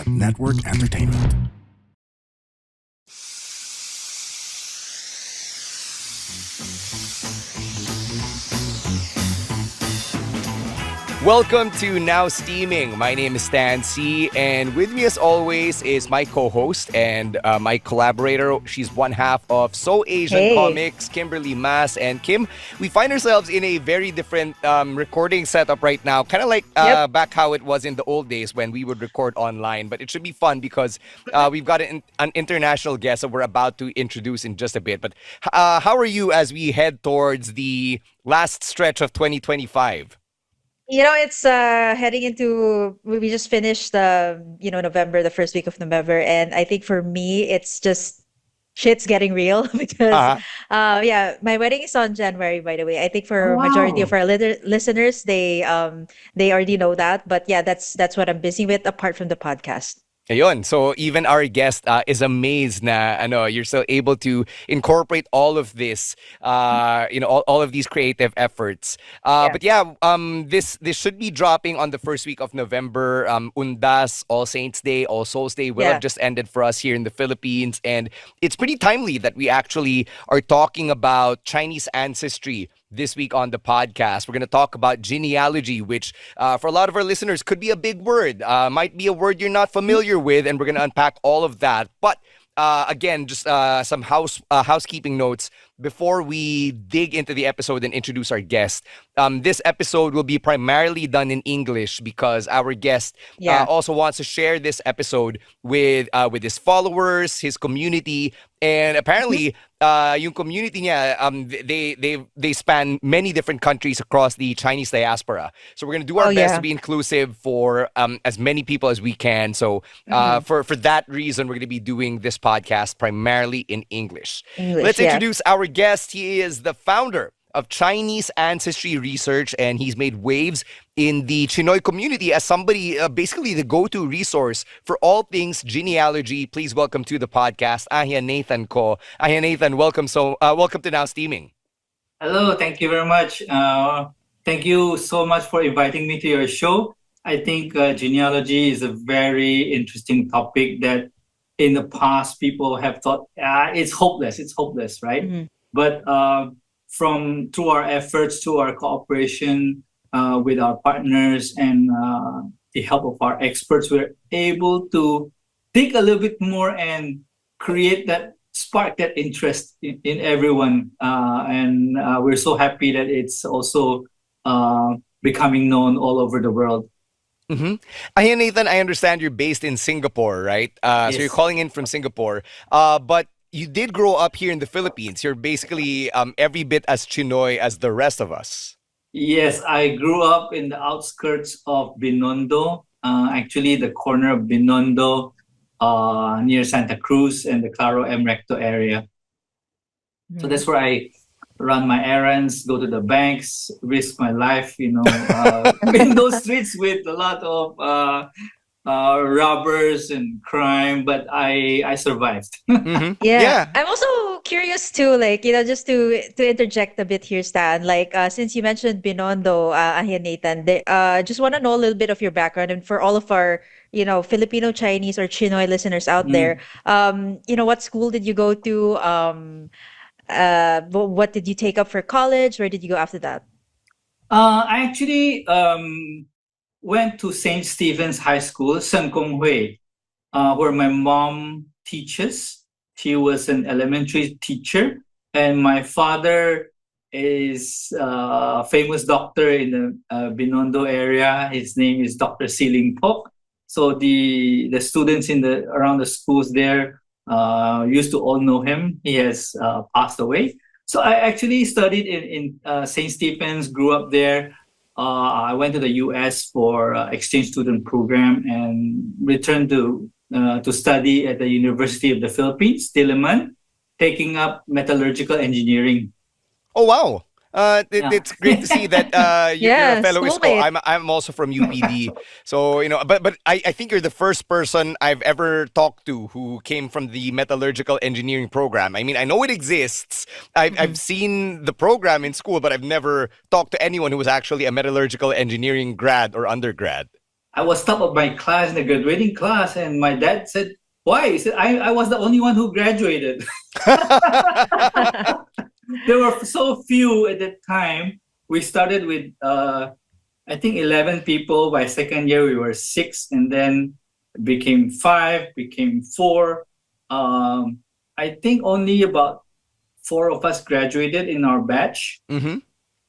Network Entertainment. Welcome to Now Steaming. My name is Stan C, and with me as always is my co-host and my collaborator. She's one half of So Asian Hey. Comics, Kimberly Mas. And Kim, we find ourselves in a very different recording setup right now, kind of like Yep. back how it was in the old days when we would record online. But it should be fun because we've got an international guest that we're about to introduce in just a bit. But how are you as we head towards the last stretch of 2025? It's heading into we just finished November, the first week of November, and I think for me it's just shit's getting real because Uh-huh. yeah, my wedding is on January, by the way. I think Oh, for majority of wow. our listeners, they already know that, but yeah, that's what I'm busy with apart from the podcast. Ayun. So even our guest is amazed na you're still able to incorporate all of this, all of these creative efforts. Yeah. But yeah, this should be dropping on the first week of November. Undas, All Saints Day, All Souls Day will have Yeah. just ended for us here in the Philippines, and it's pretty timely that we actually are talking about Chinese ancestry this week on the podcast. We're going to talk about genealogy, which for a lot of our listeners could be a big word, might be a word you're not familiar with, and we're going to unpack all of that. But again, just some housekeeping notes before we dig into the episode and introduce our guest. This episode will be primarily done in English because our guest Yeah. also wants to share this episode with his followers, his community, and Mhm. apparently yung community niya, they span many different countries across the Chinese diaspora. So we're gonna do Oh our best to yeah. be inclusive for as many people as we can. So Hmm. for that reason, we're gonna be doing this podcast primarily in English. English, Let's yeah. introduce our guest. He is the founder of Chinese Ancestry Research, and he's made waves in the Chinoy community as somebody, basically the go-to resource for all things genealogy. Please welcome to the podcast, Nathan Co. Nathan, welcome. Welcome to Now Steaming. Hello, thank you very much. Thank you so much for inviting me to your show. I think genealogy is a very interesting topic that in the past people have thought it's hopeless, right? Hmm. But from through our efforts, through our cooperation with our partners and the help of our experts, we're able to dig a little bit more and create that spark that interest in everyone. And we're so happy that it's also becoming known all over the world. Mm-hmm. Nathan, I understand you're based in Singapore, right? So you're Yes. calling in from Singapore, but you did grow up here in the Philippines. You're basically every bit as Chinoy as the rest of us. Yes, I grew up in the outskirts of Binondo, actually the corner of Binondo, near Santa Cruz and the Claro M Recto area. So Hmm. that's where I run my errands, go to the banks, risk my life, in those streets with a lot of robbers and crime, but I survived. Mm-hmm. Yeah, Yeah. I'm also curious too, like, just to interject a bit here, Stan. Like, since you mentioned Binondo, Ahia Nathan, just want to know a little bit of your background, and for all of our, Filipino Chinese or Chinoy listeners out there, Mm. what school did you go to? What did you take up for college? Where did you go after that? I actually went to St. Stephen's High School, San Kong Hui, where my mom teaches. She was an elementary teacher, and my father is a famous doctor in the Binondo area. His name is Dr. Siling Pok. So the students in the around the schools there used to all know him. He has passed away. So I actually studied in St. Stephen's, grew up there. I went to the U.S. for exchange student program and returned to study at the University of the Philippines, Diliman, taking up metallurgical engineering. Oh wow. Yeah. It's great to see that you're a Yeah, fellow ISCO. schoolmate. I'm also from UPD, so But I think you're the first person I've ever talked to who came from the metallurgical engineering program. I mean, I know it exists. I've Mhm. seen the program in school, but I've never talked to anyone who was actually a metallurgical engineering grad or undergrad. I was top of my class in the graduating class, and my dad said, "Why?" He said, "I was the only one who graduated." There were so few at that time. We started with I think 11 people. By second year, we were six, and then became five, became four. I think only about four of us graduated in our batch, Mm-hmm.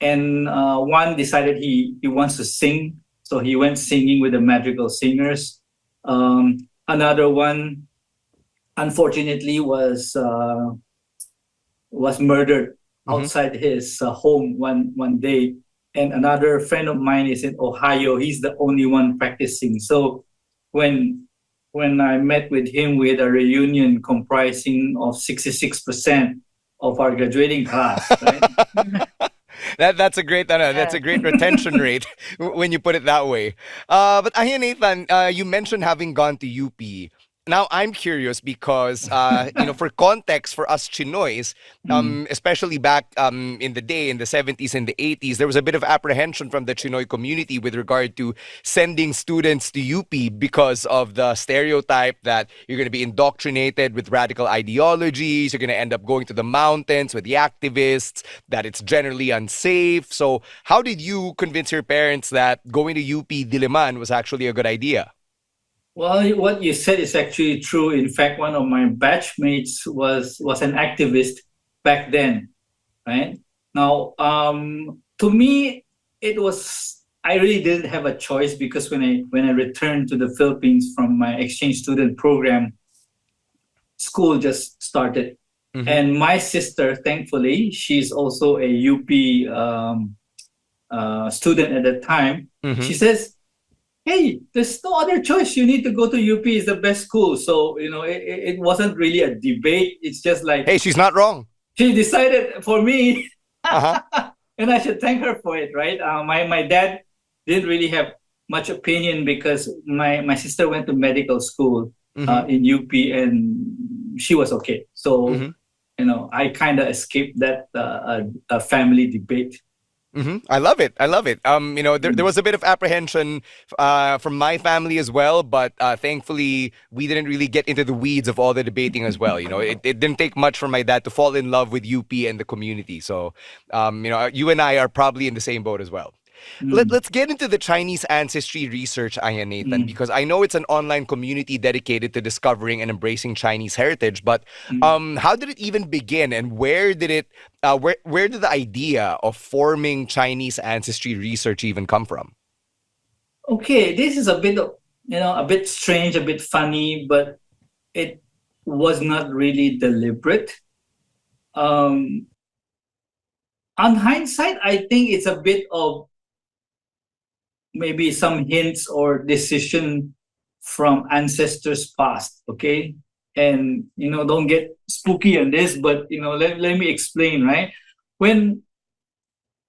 and one decided he wants to sing, so he went singing with the madrigal singers. Another one, unfortunately, was murdered Mm-hmm. outside his home one day. And another friend of mine is in Ohio. He's the only one practicing. So when when I met with him, we had a reunion comprising of 66% of our graduating class, right? That's a Yeah. great retention rate when you put it that way. But Ayan Nathan, you mentioned having gone to UP. Now I'm curious because for context for us Chinoys, Mm. especially back in the day in the 70s and the 80s, there was a bit of apprehension from the Chinoy community with regard to sending students to UP because of the stereotype that you're going to be indoctrinated with radical ideologies, you're going to end up going to the mountains with the activists, that it's generally unsafe. So, how did you convince your parents that going to UP Diliman was actually a good idea? Well, what you said is actually true. In fact, one of my batchmates was an activist back then, right? Now, to me, it was I really didn't have a choice because when I returned to the Philippines from my exchange student program, school just started, Mm-hmm. and my sister, thankfully, she's also a UP student at the time. Mm-hmm. She says, "Hey, there's no other choice. You need to go to UP. Is the best school." So it wasn't really a debate. It's just like Hey, she's not wrong. she decided for me, Uh huh. and I should thank her for it, right? My dad didn't really have much opinion because my sister went to medical school Mm-hmm. in UP, and she was okay. So Mm-hmm. I kind of escaped that family debate. I love it. I love it. There Mm. was a bit of apprehension from my family as well, but thankfully we didn't really get into the weeds of all the debating as well. It didn't take much for my dad to fall in love with UP and the community. So, you and I are probably in the same boat as well. Mm. Let's get into the Chinese Ancestry Research, Aya Nathan, Mm. because I know it's an online community dedicated to discovering and embracing Chinese heritage. But Mm. how did it even begin, and where did the idea of forming Chinese Ancestry Research even come from? Okay, this is a bit strange, a bit funny, but it was not really deliberate. Um, on hindsight, I think it's a bit of maybe some hints or decision from ancestors past. Okay, and don't get spooky on this, but let me explain. Right, when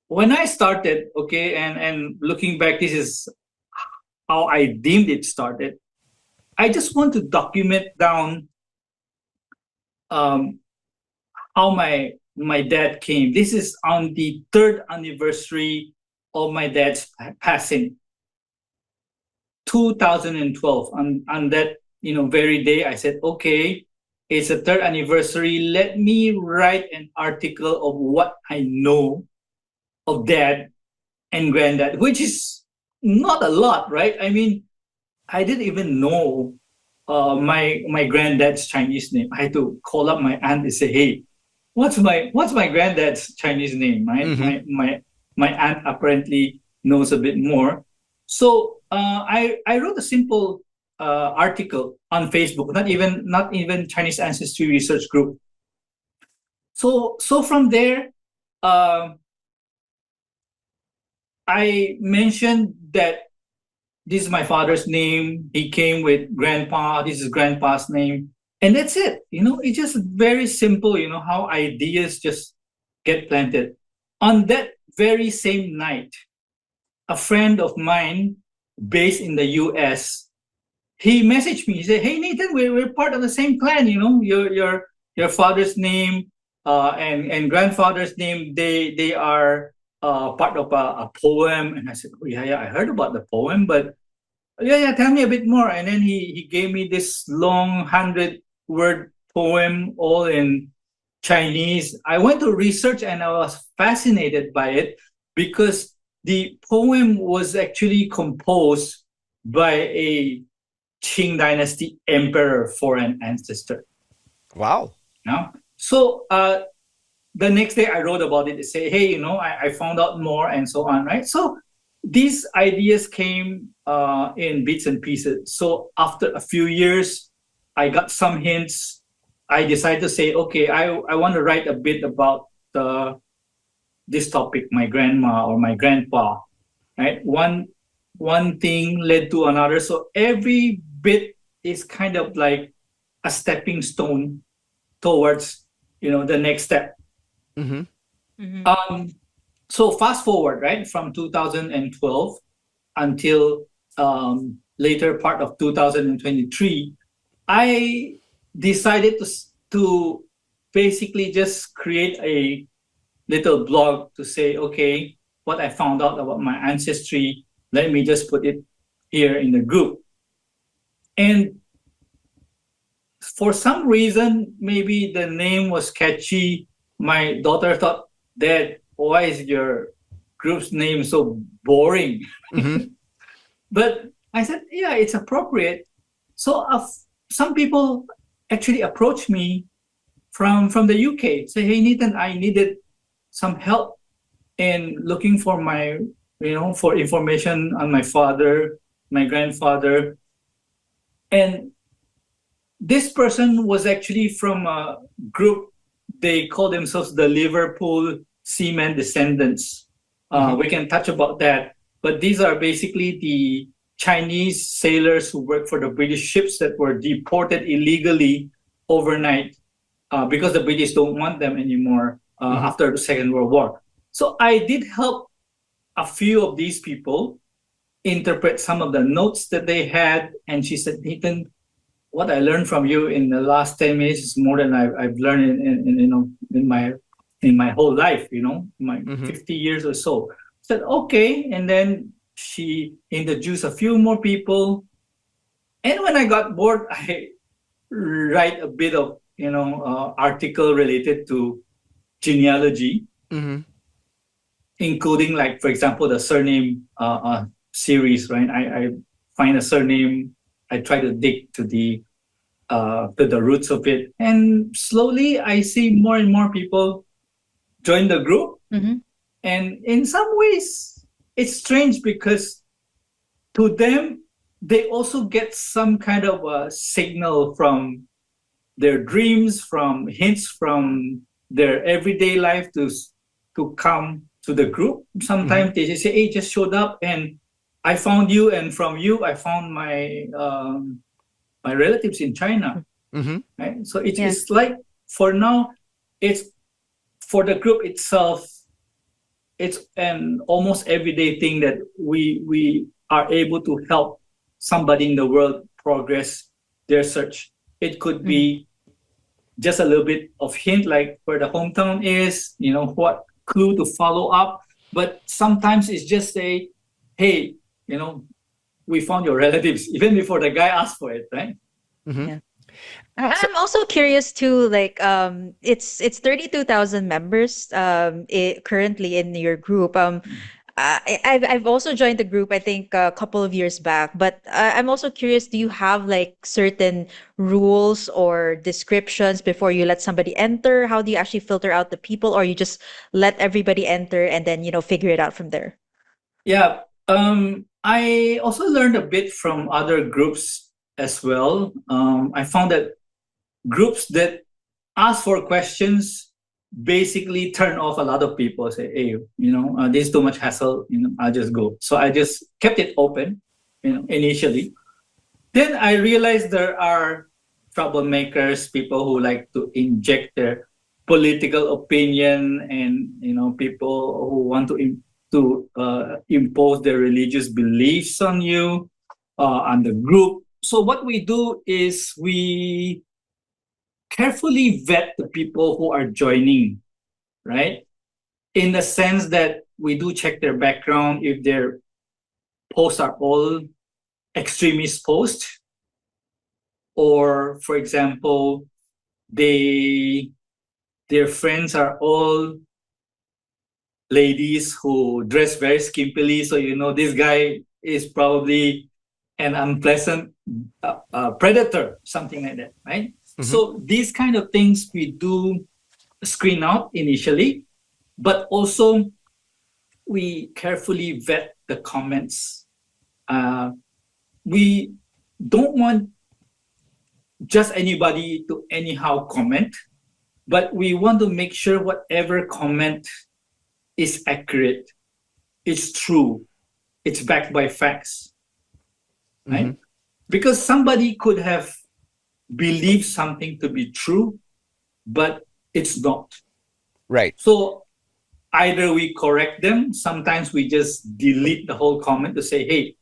when I started, okay, and looking back, this is how I deemed it started. I just want to document down um, how my dad came. This is on the third anniversary of my dad's passing, 2012. On that very day, I said, okay, it's a third anniversary. Let me write an article of what I know of dad and granddad, which is not a lot, right? I mean, I didn't even know my granddad's Chinese name. I had to call up my aunt and say, "Hey, what's my granddad's Chinese name?" Right? Mm-hmm. My aunt apparently knows a bit more. So I wrote a simple article on Facebook, not even Chinese Ancestry Research Group. So from there, uh, I mentioned that this is my father's name. He came with grandpa. This is grandpa's name. And that's it. It's just very simple, how ideas just get planted. On that very same night, a friend of mine based in the US, he messaged me. He said, "Hey Nathan, we're part of the same clan, your father's name and grandfather's name, they are part of a poem." And I said, "Oh yeah, I heard about the poem, but yeah, tell me a bit more. And then he gave me this long 100-word poem, all in Chinese. I went to research and I was fascinated by it because the poem was actually composed by a Qing dynasty emperor for an ancestor. Wow. Now, so the next day I wrote about it to say, hey, I found out more and so on, right? So these ideas came in bits and pieces. So after a few years, I got some hints. I decided to say, okay, I want to write a bit about this topic, my grandma or my grandpa, right? One thing led to another. So every bit is kind of like a stepping stone towards, the next step. Mm-hmm. Mm-hmm. So fast forward, right, from 2012 until later part of 2023, I decided to basically just create a little blog to say, okay, what I found out about my ancestry, let me just put it here in the group. And for some reason, maybe the name was catchy. My daughter thought, Dad, why is your group's name so boring? Mm-hmm. But I said, yeah, it's appropriate. So some people actually approached me from the UK, say, hey, Nathan, I needed some help in looking for for information on my father, my grandfather. And this person was actually from a group, they call themselves the Liverpool Seamen Descendants. Mm-hmm. We can touch about that. But these are basically the Chinese sailors who worked for the British ships that were deported illegally overnight because the British don't want them anymore Mm-hmm. after the Second World War. So I did help a few of these people interpret some of the notes that they had. And she said, Nathan, what I learned from you in the last 10 minutes is more than I've learned in my whole life, my Mm-hmm. 50 years or so. I said, okay. And then she introduced a few more people. And when I got bored, I write a bit of, article related to genealogy, Mm-hmm. including, like, for example, the surname series, right? I find a surname, I try to dig to the roots of it, and slowly I see more and more people join the group. Mm-hmm. And in some ways, it's strange because to them, they also get some kind of a signal from their dreams, from hints from their everyday life to come to the group. Mm-hmm. Sometimes they just say, "Hey, just showed up, and I found you, and from you, I found my relatives in China." Mm-hmm. Right? So it's Yeah. it's like, for now, it's for the group itself. It's an almost everyday thing that we are able to help somebody in the world progress their search. It could Mm-hmm. be just a little bit of hint, like where the hometown is, what clue to follow up. But sometimes it's just say, hey, we found your relatives, even before the guy asked for it, right? Mm-hmm. Yeah. So, I'm also curious too, like it's 32,000 members currently in your group. I've also joined the group, I think a couple of years back, but I'm also curious, do you have like certain rules or descriptions before you let somebody enter? How do you actually filter out the people, or you just let everybody enter and then, figure it out from there? Yeah. I also learned a bit from other groups as well. I found that groups that ask for questions basically turn off a lot of people. Say, hey, this is too much hassle. I'll just go. So I just kept it open, initially. Then I realized there are troublemakers, people who like to inject their political opinion, and people who want to impose their religious beliefs on you, on the group. So what we do is we carefully vet the people who are joining, right? In the sense that we do check their background, if their posts are all extremist post, or for example, they their friends are all ladies who dress very skimpily, so you know this guy is probably an unpleasant predator, something like that, right? Mm-hmm. So these kind of things we do screen out initially, but also we carefully vet the comments. We don't want just anybody to anyhow comment, but we want to make sure whatever comment is accurate, it's true, it's backed by facts, Mm-hmm. right? Because somebody could have believed something to be true, but it's not. Right. So either we correct them, sometimes we just delete the whole comment to say, hey,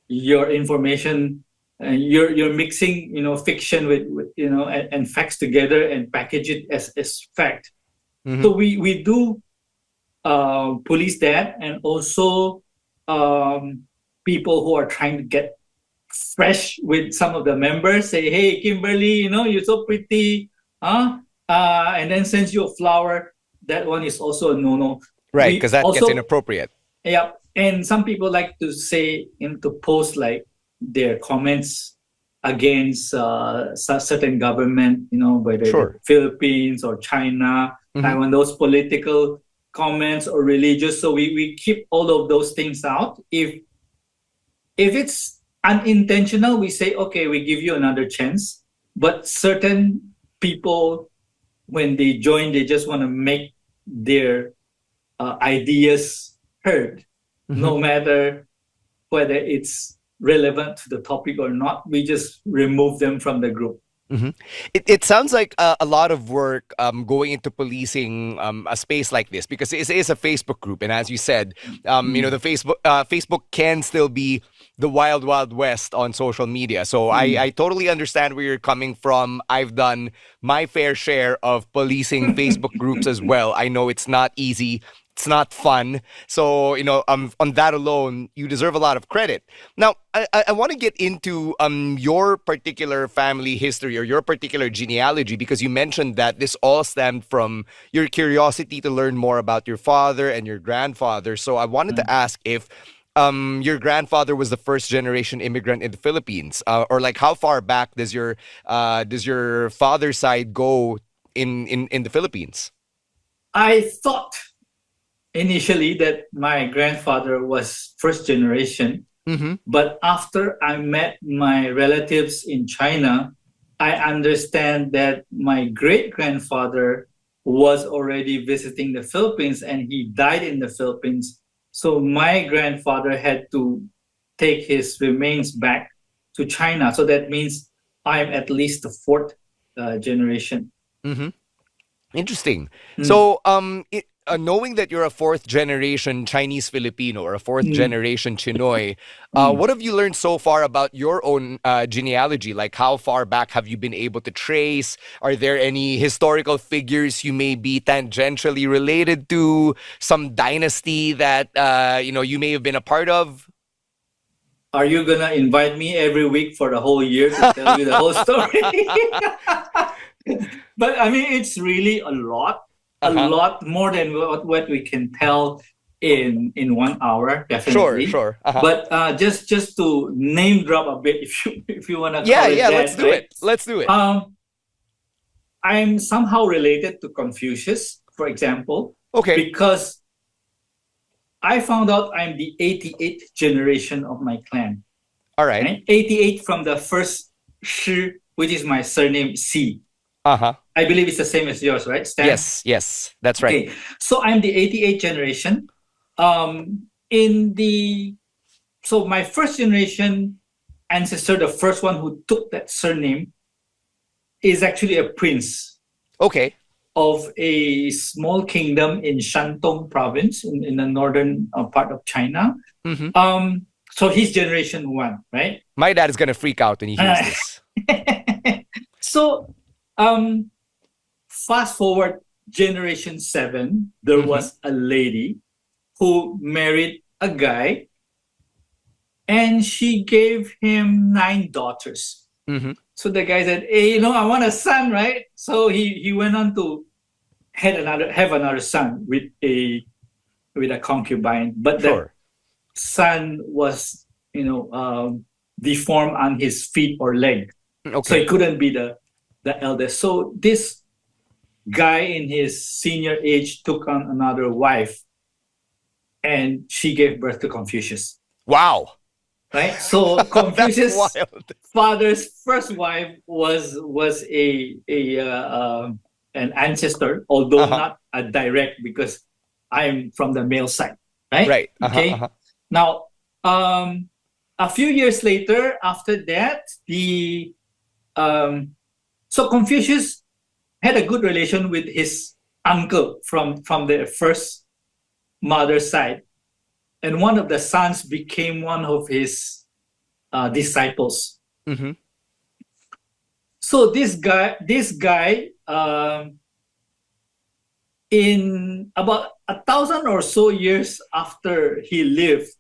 your information, you're mixing, fiction with and facts together and package it as fact. Mm-hmm. So we do police that, and also people who are trying to get fresh with some of the members say, hey, Kimberly, you're so pretty, huh? And then sends you a flower. That one is also a no-no. Right, because We that gets also, inappropriate. yeah, and some people like to say, to post like their comments against certain government, whether the Sure. Philippines or China, Mm-hmm. Taiwan, those political comments or religious. So we keep all of those things out. If it's unintentional, we say, okay, we give you another chance. But certain people, when they join, they just want to make their ideas heard, Mm-hmm. no matter whether it's relevant to the topic or not. We just remove them from the group. Mm-hmm. It sounds like a lot of work going into policing a space like this, because it is a Facebook group, and as you said, the Facebook can still be the wild wild west on social media. So I totally understand where you're coming from. I've done my fair share of policing Facebook groups as well. I know it's not easy. It's not fun. So, on that alone, you deserve a lot of credit. Now, I want to get into your particular family history or your particular genealogy, because you mentioned that this all stemmed from your curiosity to learn more about your father and your grandfather. So I wanted to ask if your grandfather was the first generation immigrant in the Philippines, or like how far back does your father's side go in the Philippines? I thought initially that my grandfather was first generation, Mm-hmm. but after I met my relatives in China, I understand that my great grandfather was already visiting the Philippines and he died in the Philippines. So my grandfather had to take his remains back to China. So that means I'm at least the fourth generation. Mm-hmm. Interesting. Mm. So, knowing that you're a fourth generation Chinese Filipino or a fourth Mm. generation Chinoy, Mm. what have you learned so far about your own genealogy? Like, how far back have you been able to trace? Are there any historical figures you may be tangentially related to? Some dynasty that you may have been a part of? Are you gonna invite me every week for the whole year to tell you the whole story? But I mean, it's really a Uh-huh. lot more than what we can tell in 1 hour, Sure, definitely. sure. Uh-huh. But just to name drop a bit, if you wanna Yeah, call it yeah. Let's that, do right? it. Let's do it. Um, I'm somehow related to Confucius, for example, Okay. because I found out I'm the 88th generation of my clan. All right. Right? 88 from the first Shi, which is my surname C. Uh-huh. I believe it's the same as yours, right, Stan? Yes, yes. That's right. Okay, so I'm the 88th generation. In the so my first generation ancestor, the first one who took that surname, is actually a prince Okay. of a small kingdom in Shantung province in the northern part of China. Mm-hmm. So he's generation one, right? My dad is gonna freak out when he hears this. So, fast forward generation seven, there Mm-hmm. was a lady who married a guy and she gave him 9 daughters. Mm-hmm. So the guy said, "Hey, I want a son, right?" So he went on to have another son with a concubine, but that Sure. son was deformed on his feet or leg, so he Okay. couldn't be the eldest. So this guy in his senior age took on another wife, and she gave birth to Confucius. Wow. Right. So That's Confucius' wild. father's first wife was an ancestor, although Uh-huh. not a direct, because I'm from the male side. Right. Right. Uh-huh. Okay. Uh-huh. Now, a few years later, after that, the so Confucius had a good relation with his uncle from the first mother's side, and one of the sons became one of his disciples. Mm-hmm. So this guy, in about 1,000 or so years after he lived,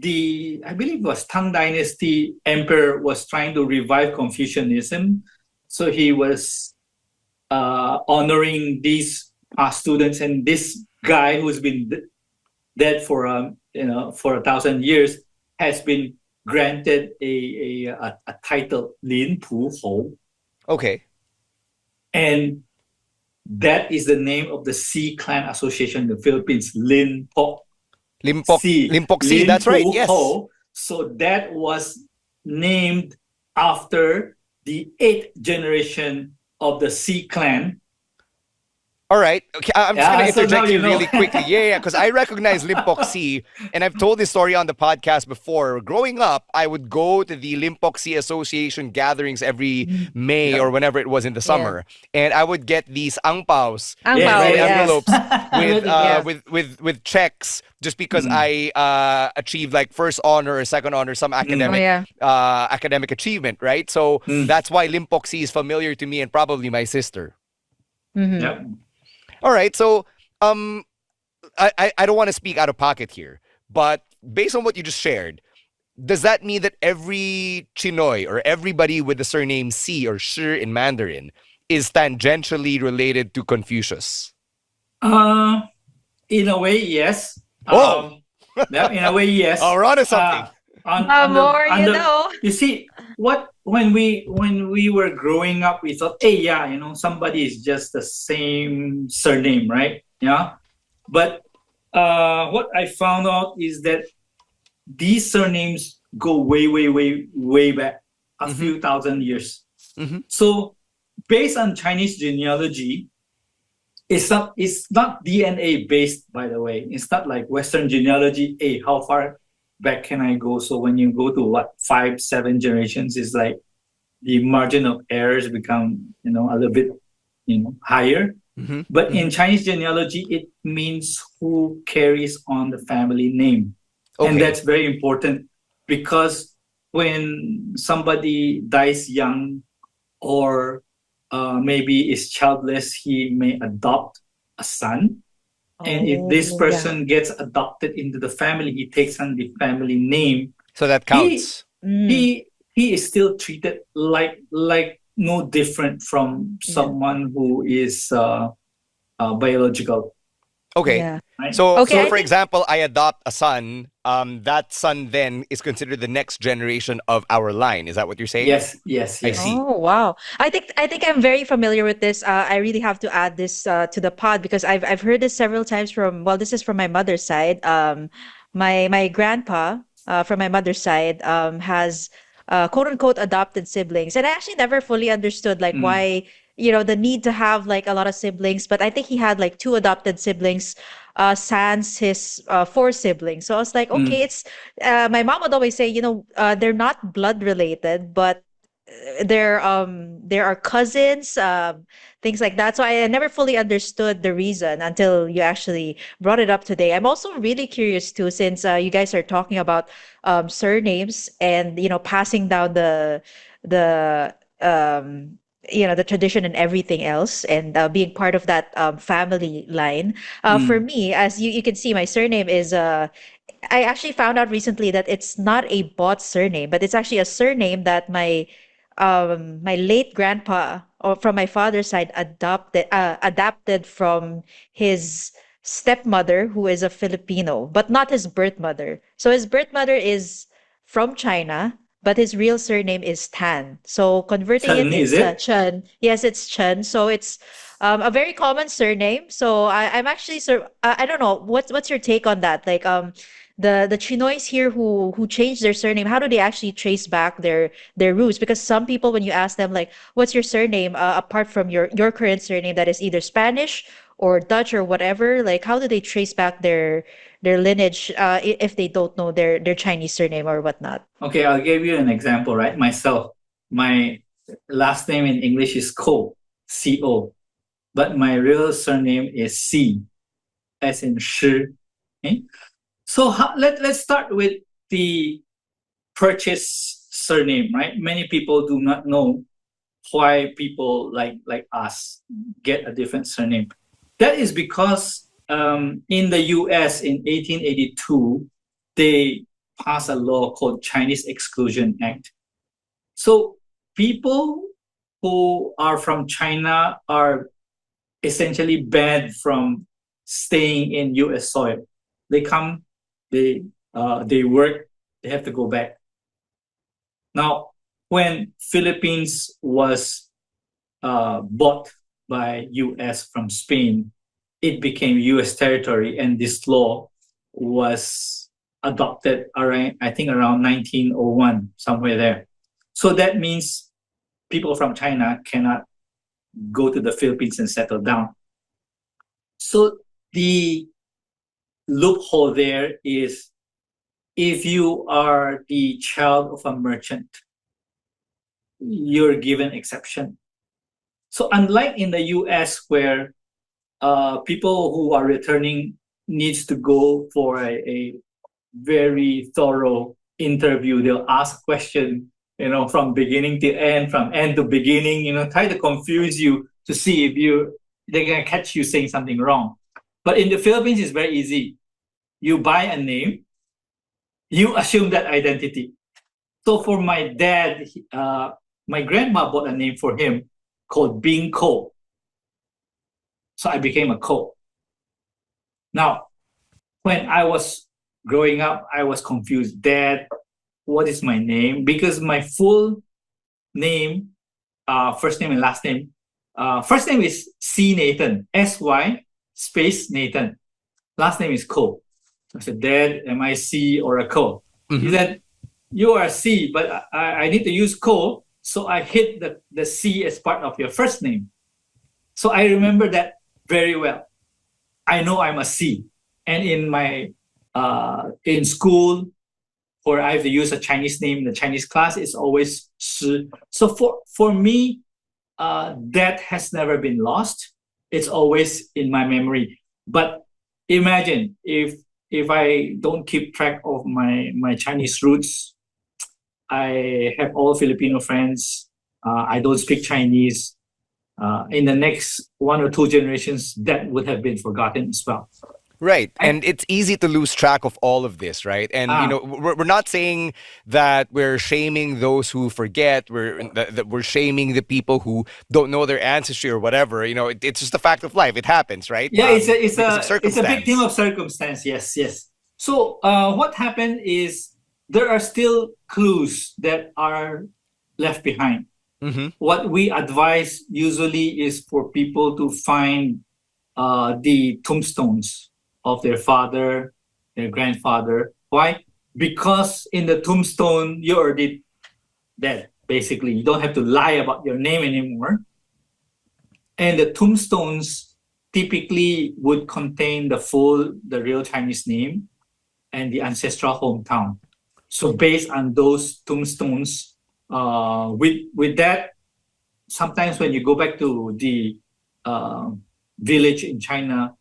I believe it was Tang Dynasty emperor was trying to revive Confucianism. So he was honoring these past students, and this guy who's been dead for 1,000 years has been granted a title Lin Pu Ho, Okay. and that is the name of the Sea Clan Association in the Philippines, Lin Po Si, Limpok C. Lin That's right. Pu Yes. Ho. So that was named after the eighth generation of the Sea Clan. All right. Okay, I'm just going to Yeah, so now interject you here know. really quickly. Yeah, because I recognize Limpoxi, and I've told this story on the podcast before. Growing up, I would go to the Limpoxi Association gatherings every May Yeah. or whenever it was in the Yeah. summer, and I would get these ang paos, Ang these Yes, pao, red yes. envelopes with Yeah. with checks, just because Mm. I achieved like first honor or second honor, some Oh, Mm. yeah. academic achievement, right? So Mm. that's why Limpoxi is familiar to me and probably my sister. Mm-hmm. Yep. All right, so um, I don't want to speak out of pocket here, but based on what you just shared, does that mean that every Chinoy or everybody with the surname Si or Shi in Mandarin is tangentially related to Confucius? Uh, in a way, yes. Oh, Yeah, in a way, yes. we're on to something. The more you know. You see, when we were growing up, we thought, hey, yeah, somebody is just the same surname, right? Yeah. But what I found out is that these surnames go way, way, way, way back, a Mm-hmm. few thousand years. Mm-hmm. So, based on Chinese genealogy, it's not DNA based, by the way. It's not like Western genealogy. Hey, how far back can I go? So when you go to what 5, 7 generations, is like the margin of errors become a little bit higher. Mm-hmm. But in Chinese genealogy, it means who carries on the family name, and Okay. that's very important, because when somebody dies young, or maybe is childless, he may adopt a son. And if this Oh, yeah. person gets adopted into the family, he takes on the family name. So that He counts. Mm, he he is still treated like no different from yeah. someone who is biological, Okay. Yeah. right? So, Okay, so I for think example, I adopt a son. That son then is considered the next generation of our line. Is that what you're saying? Yes, yes, I yes. see. Oh, wow. I think I'm very familiar with this. I really have to add this to the pod because I've heard this several times from, well, this is from my mother's side. My grandpa from my mother's side has quote unquote adopted siblings. And I actually never fully understood like Mm, why, the need to have like a lot of siblings, but I think he had like two adopted siblings sans his four siblings. So I was like, okay, mm, it's my mom would always say, they're not blood related, but there are cousins, things like that. So I never fully understood the reason until you actually brought it up today. I'm also really curious too, since you guys are talking about surnames and passing down the the tradition and everything else, and being part of that family line. For mm, me, as you can see, my surname I actually found out recently that it's not a bought surname, but it's actually a surname that my late grandpa or from my father's side adapted from his stepmother who is a Filipino, but not his birth mother. So his birth mother is from China, but his real surname is Tan. So converting it, Chen, is it's it? Chen. Yes, it's Chen. So it's a very common surname. So I'm actually I don't know what's your take on that? Like the Chinoys here who changed their surname, how do they actually trace back their roots? Because some people, when you ask them like, "What's your surname?" Apart from your current surname that is either Spanish or Dutch or whatever, like how do they trace back their lineage if they don't know their Chinese surname or whatnot? Okay, I'll give you an example, right? Myself, my last name in English is Co, C-O, but my real surname is C, as in Shi. Okay? So let's start with the purchase surname, right? Many people do not know why people like us get a different surname. That is because in the US in 1882, they passed a law called Chinese Exclusion Act. So people who are from China are essentially banned from staying in US soil. They come, they work, they have to go back. Now, when Philippines was bought by US from Spain, it became US territory, and this law was adopted around, I think, around 1901, somewhere there. So that means people from China cannot go to the Philippines and settle down. So the loophole there is if you are the child of a merchant, you're given exception. So unlike in the US where people who are returning needs to go for a very thorough interview, they'll ask question, from beginning to end, from end to beginning, try to confuse you to see if they're gonna catch you saying something wrong. But in the Philippines, it's very easy. You buy a name, you assume that identity. So for my dad, my grandma bought a name for him called Bing Ko. So I became a Ko. Now, when I was growing up, I was confused. Dad, what is my name? Because my full name, first name and last name, first name is C Nathan, S-Y space Nathan. Last name is Ko. So I said, Dad, am I C or a Ko? He said, you are C, but I need to use Ko, so I hid the C as part of your first name. So I remember that very well. I know I'm a C. And in my in school, or I have to use a Chinese name in the Chinese class, it's always Shi. So for me, that has never been lost. It's always in my memory. But imagine if I don't keep track of my Chinese roots, I have all Filipino friends. I don't speak Chinese. In the next 1 or 2 generations, that would have been forgotten as well. Right. And it's easy to lose track of all of this, right? And, we're not saying that we're shaming those who forget, that we're shaming the people who don't know their ancestry or whatever. It's just a fact of life. It happens, right? Yeah, Because of it's a circumstance. victim of circumstance. Yes, yes. So what happened is there are still clues that are left behind. What we advise usually is for people to find the tombstones of their father, their grandfather. Why? Because in the tombstone, you're already dead, basically. You don't have to lie about your name anymore. And the tombstones typically would contain the real Chinese name and the ancestral hometown. So based on those tombstones, with that, sometimes when you go back to the village in China,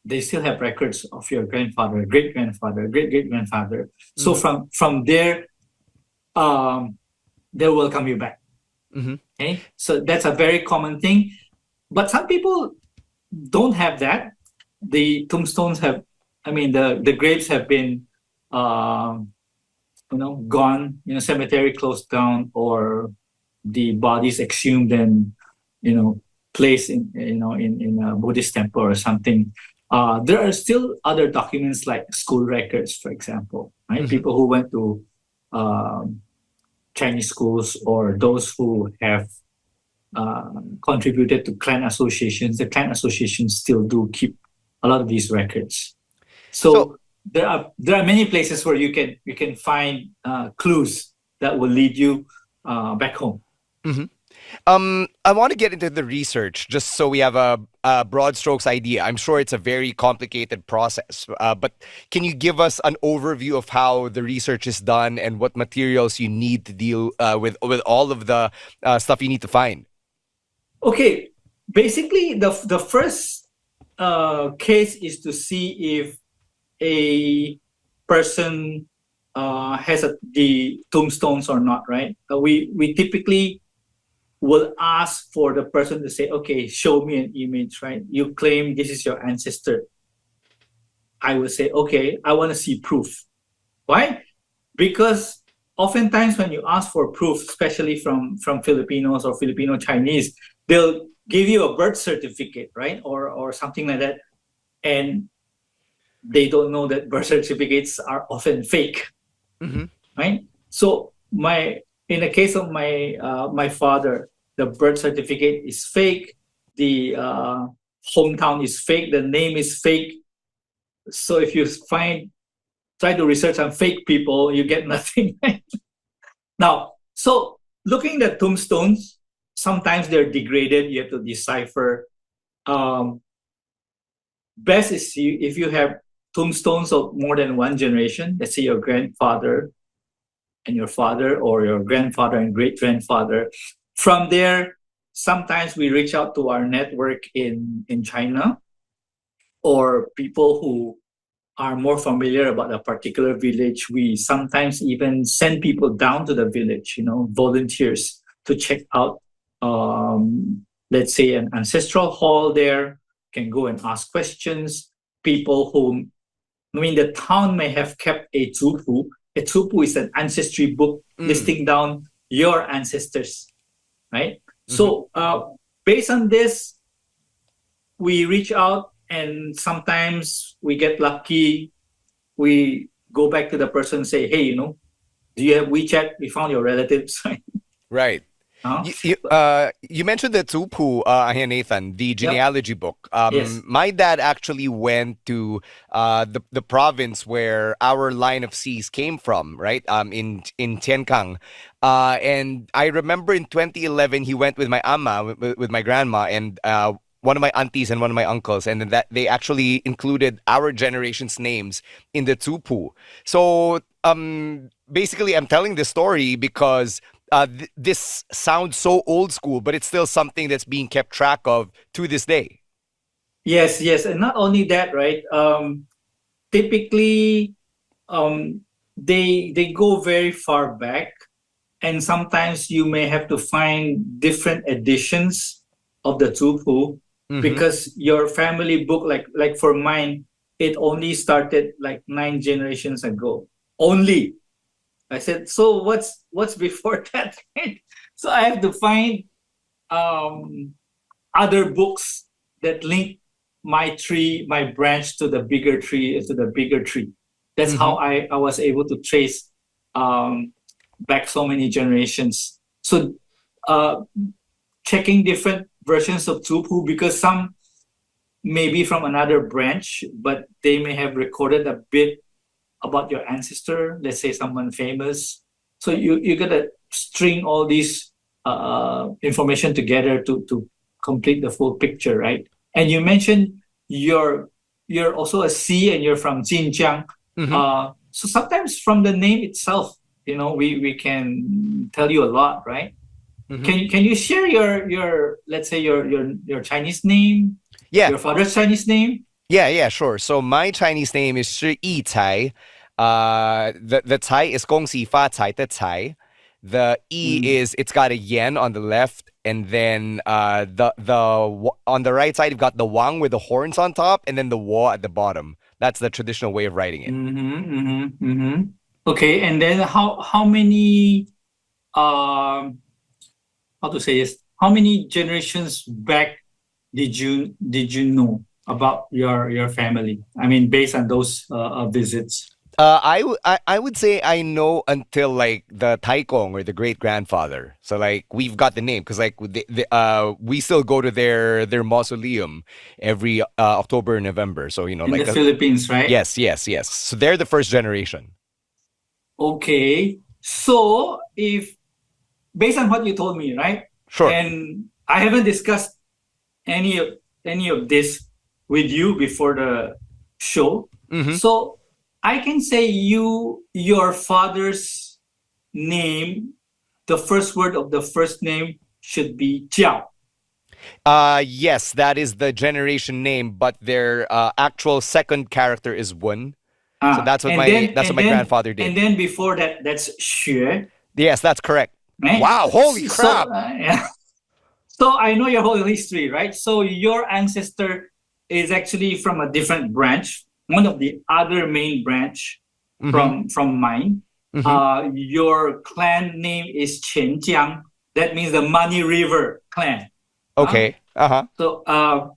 they still have records of your grandfather, great grandfather, great great grandfather. So from there, they'll welcome you back. Okay, so that's a very common thing. But some people don't have that. The tombstones have, the graves have been um, gone, cemetery closed down, or the bodies exhumed and, you know, placed in a Buddhist temple or something. There are still other documents like school records, for example, right? Mm-hmm. People who went to um, Chinese schools, or those who have contributed to clan associations. The clan associations still do keep a lot of these records. So, So there are many places where you can find clues that will lead you back home. mhm. I want to get into the research just so we have a broad strokes idea. I'm sure it's a very complicated process, but can you give us an overview of how the research is done and what materials you need to deal with all of the stuff you need to find? Okay, basically the first case is to see if a person has the tombstones or not, right? We typically will ask for the person to say, okay, show me an image, right? You claim this is your ancestor. I will say, okay, I want to see proof. Why? Because oftentimes when you ask for proof, especially from Filipinos or Filipino Chinese, they'll give you a birth certificate, right? Or something like that. And they don't know that birth certificates are often fake, Mm-hmm. right? So in the case of my father, the birth certificate is fake, the hometown is fake, the name is fake. So if you try to research on fake people, you get nothing. Now, so looking at tombstones, sometimes they're degraded. You have to decipher. Um, Best is if you have tombstones of more than one generation. Let's say your grandfather and your father, or your grandfather and great grandfather. From there, sometimes we reach out to our network in China, or people who are more familiar about a particular village. We sometimes even send people down to the village, volunteers to check out, let's say, an ancestral hall there, can go and ask questions. People who, the town may have kept a tupu. A tupu is an ancestry book Mm. listing down your ancestors, right? Mm-hmm. So, based on this, we reach out, and sometimes we get lucky. We go back to the person and say, hey, do you have WeChat? We found your relatives, right? Right. Huh? You mentioned the Tupu, here, Nathan, the Yep. genealogy book. Yes. My dad actually went to the province where our line of Cs came from, right? In Tienkang. And I remember in 2011 he went with my amma, with my grandma, and one of my aunties and one of my uncles, and then that they actually included our generation's names in the Tupu. So basically, I'm telling this story because this sounds so old school, but it's still something that's being kept track of to this day. Yes, yes. And not only that, right? Typically, um, they go very far back, and sometimes you may have to find different editions of the tupu, Mm-hmm. because your family book, like for mine, it only started like 9 generations ago. Only. I said, so what's before that? So I have to find um, other books that link my branch to the bigger tree, to the bigger tree. That's Mm-hmm. how I was able to trace um, back so many generations. So uh, checking different versions of Tupu, because some may be from another branch, but they may have recorded a bit about your ancestor, let's say someone famous. So you gotta string all these information together to complete the full picture, right? And you mentioned you're you're also a C, and you're from Xinjiang. Mm-hmm. So sometimes from the name itself, we can tell you a lot, right? Mm-hmm. Can you share your let's say your Chinese name, Yeah, your father's Chinese name? yeah, sure. So my Chinese name is Shi Yi Cai. The Cai is Gong Xi Fa Cai, the Cai. The E Mm. is it's got a yen on the left, and then on the right side you've got the Wang with the horns on top, and then the Wo at the bottom. That's the traditional way of writing it. Okay, and then how many how to say this? How many generations back did you know about your family? I mean, based on those visits. I would say I know until like the Taikong or the great grandfather. So like we've got the name because like we still go to their mausoleum every October and November. So in the Philippines, right? yes. So they're the first generation. Okay, so if based on what you told me, right? Sure. And I haven't discussed any of this with you before the show. So I can say your father's name, the first word of the first name should be Jiao. Yes, that is the generation name, but their actual second character is Wen. So that's what my grandfather did. And then before that, that's Xue. Yes, that's correct. Right? Wow, holy crap. Yeah. So I know your whole history, right? So your ancestor is actually from a different branch, one of the other main branch from mine. Your clan name is Qianjiang. That means the Money River clan. Okay. So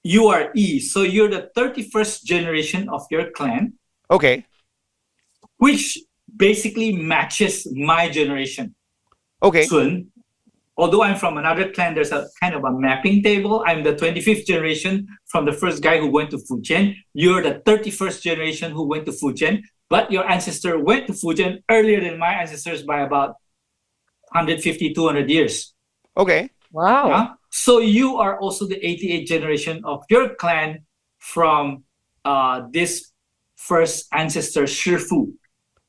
you are E. So you're the 31st generation of your clan. Okay. Which basically matches my generation. Okay. Sun. Although I'm from another clan, there's a kind of a mapping table. I'm the 25th generation from the first guy who went to Fujian. You're the 31st generation who went to Fujian. But your ancestor went to Fujian earlier than my ancestors by about 150, 200 years. Okay. Wow. So you are also the 88th generation of your clan from this first ancestor, Shifu.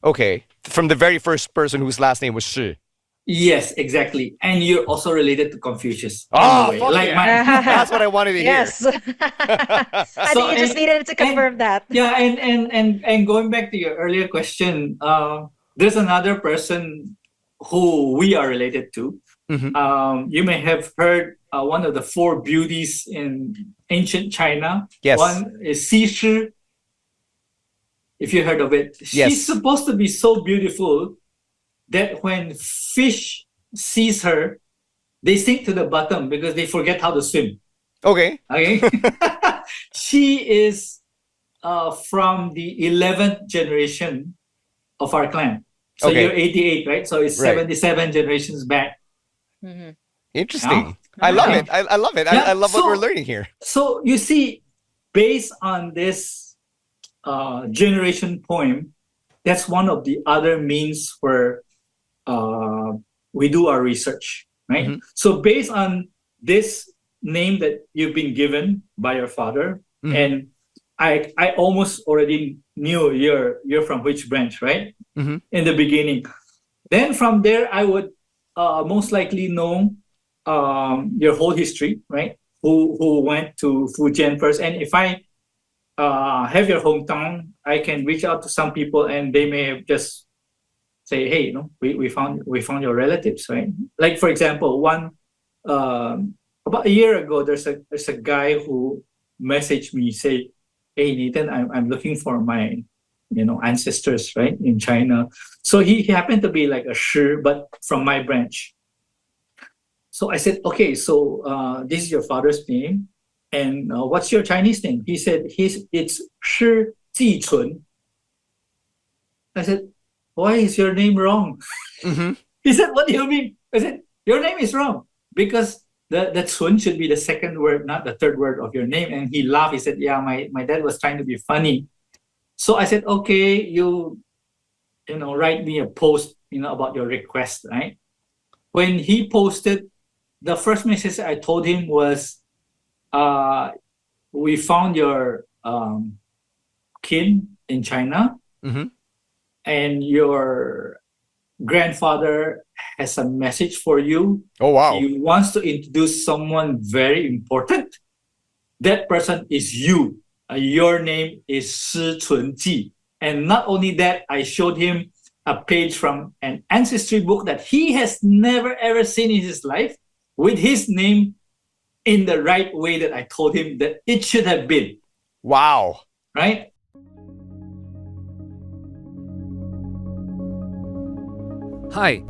Okay. From the very first person whose last name was Shi. Yes, exactly. And you're also related to Confucius. Oh, anyway. Like that's what I wanted to hear. Yes. I think you just needed to confirm that. Yeah, and going back to your earlier question, there's another person who we are related to. You may have heard one of the four beauties in ancient China. Yes. One is Xi Shi. If you heard of it, yes. She's supposed to be so beautiful that when fish sees her, they sink to the bottom because they forget how to swim. Okay. She is from the 11th generation of our clan. So you're 88, right? So it's 77 generations back. Interesting. I love it. I love it. I love what we're learning here. So you see, based on this generation poem, that's one of the other means where we do our research, right? So based on this name that you've been given by your father, and I almost already knew you're from which branch, right? In the beginning. Then from there, I would most likely know your whole history, right? Who went to Fujian first, and if I have your hometown, I can reach out to some people, and they may have just say, "Hey, we found your relatives," right? Like for example, one about a year ago, there's a guy who messaged me say, "Hey Nathan, I'm looking for my ancestors, right, in China." So he happened to be like a Shi, but from my branch. So I said, "Okay, so this is your father's name, and what's your Chinese name?" He said, "It's Shi Ji Chun." I said, "Why is your name wrong?" He said, "What do you mean?" I said, "Your name is wrong because the Chun should be the second word, not the third word of your name." And he laughed. He said, "Yeah, my dad was trying to be funny." So I said, "Okay, you write me a post, about your request, right?" When he posted, the first message I told him was, "We found your kid in China, and your grandfather has a message for you. Oh, wow. He wants to introduce someone very important. That person is you. Your name is Shi Chunji." And not only that, I showed him a page from an ancestry book that he has never ever seen in his life with his name in the right way that I told him that it should have been. Wow. right? Hi,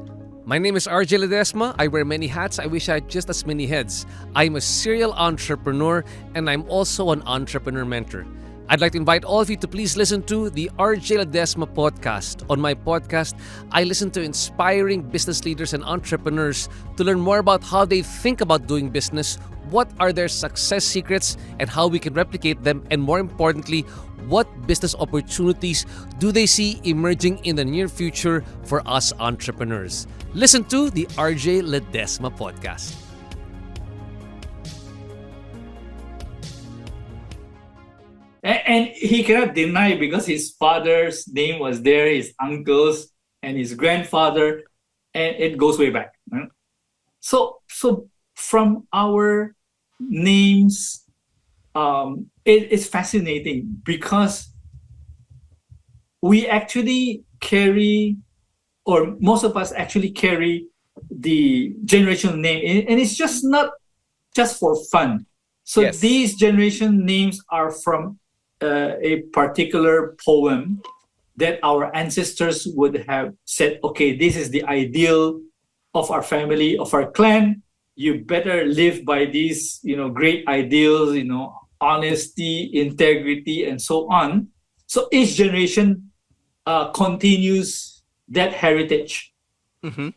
my name is RJ Ledesma. I wear many hats. I wish I had just as many heads. I'm a serial entrepreneur and I'm also an entrepreneur mentor. I'd like to invite all of you to please listen to the RJ Ledesma podcast. On my podcast, I listen to inspiring business leaders and entrepreneurs to learn more about how they think about doing business, what are their success secrets, and how we can replicate them, and more importantly, what business opportunities do they see emerging in the near future for us entrepreneurs. Listen to the RJ Ledesma podcast. And he cannot deny because his father's name was there, his uncles and his grandfather, and it goes way back. Right? So from our names, it's fascinating because we actually carry, or most of us actually carry the generational name, and it's just not just for fun. So Yes. these generation names are from a particular poem that our ancestors would have said, okay, this is the ideal of our family, of our clan. You better live by these, great ideals, honesty, integrity, and so on. So each generation continues that heritage. Mm-hmm.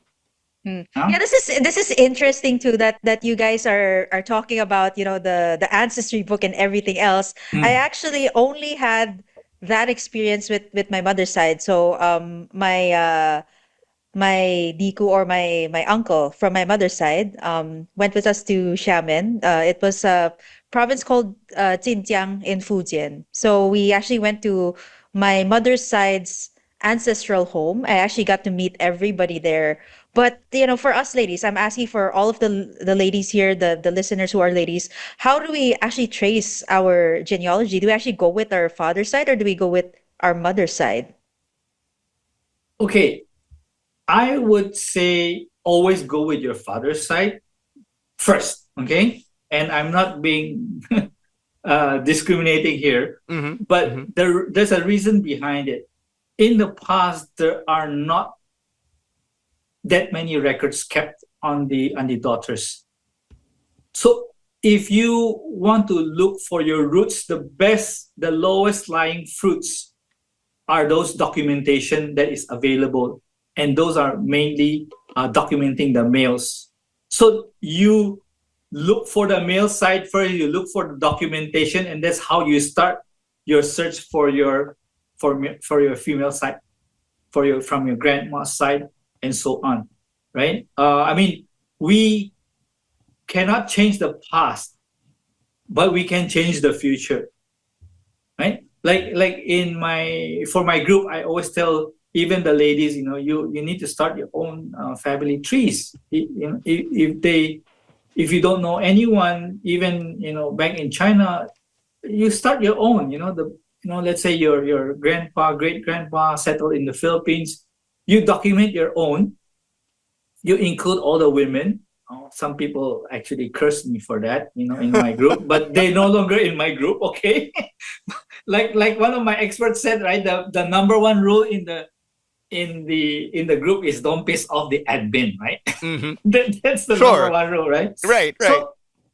Huh? Yeah, this is interesting too that you guys are talking about, the ancestry book and everything else. I Mm. actually only had that experience with my mother's side. So my Diku, or my uncle from my mother's side, went with us to Xiamen. It was a province called Jinjiang in Fujian. So we actually went to my mother's side's ancestral home. I actually got to meet everybody there. But for us ladies, I'm asking for all of the ladies here, the listeners who are ladies, how do we actually trace our genealogy? Do we actually go with our father's side, or do we go with our mother's side? Okay, I would say always go with your father's side first, okay? And I'm not being discriminating here, Mm-hmm. but Mm-hmm. there's a reason behind it. In the past, there are not that many records kept on the daughters. So if you want to look for your roots, the lowest lying fruits are those documentation that is available, and those are mainly documenting the males. So you look for the male side first. You look for the documentation, and that's how you start your search for your female side, from your grandma's side, and so on. Right? I mean, we cannot change the past, but we can change the future. Right? Like in my group, I always tell even the ladies, you need to start your own family trees. If you don't know anyone, even back in China, you start your own. Let's say your grandpa, great grandpa settled in the Philippines. You document your own. You include all the women. Some people actually curse me for that, in my group, but they no longer in my group. Okay, like one of my experts said, right? The number one rule in the group is don't piss off the admin, right? Mm-hmm. That's the number Sure. one rule, right? Right. Right.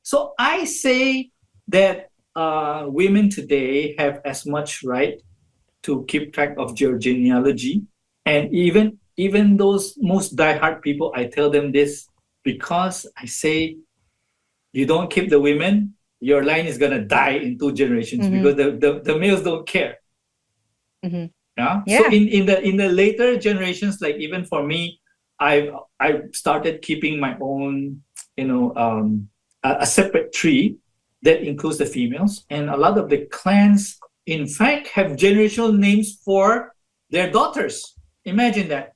So I say that women today have as much right to keep track of your genealogy, and even those most diehard people, I tell them this because I say, you don't keep the women, your line is gonna die in 2 generations Mm-hmm. because the males don't care. Mm-hmm. Yeah. So Yeah. in the later generations, like even for me, I've started keeping my own, a separate tree that includes the females, and a lot of the clans, in fact, have generational names for their daughters. Imagine that.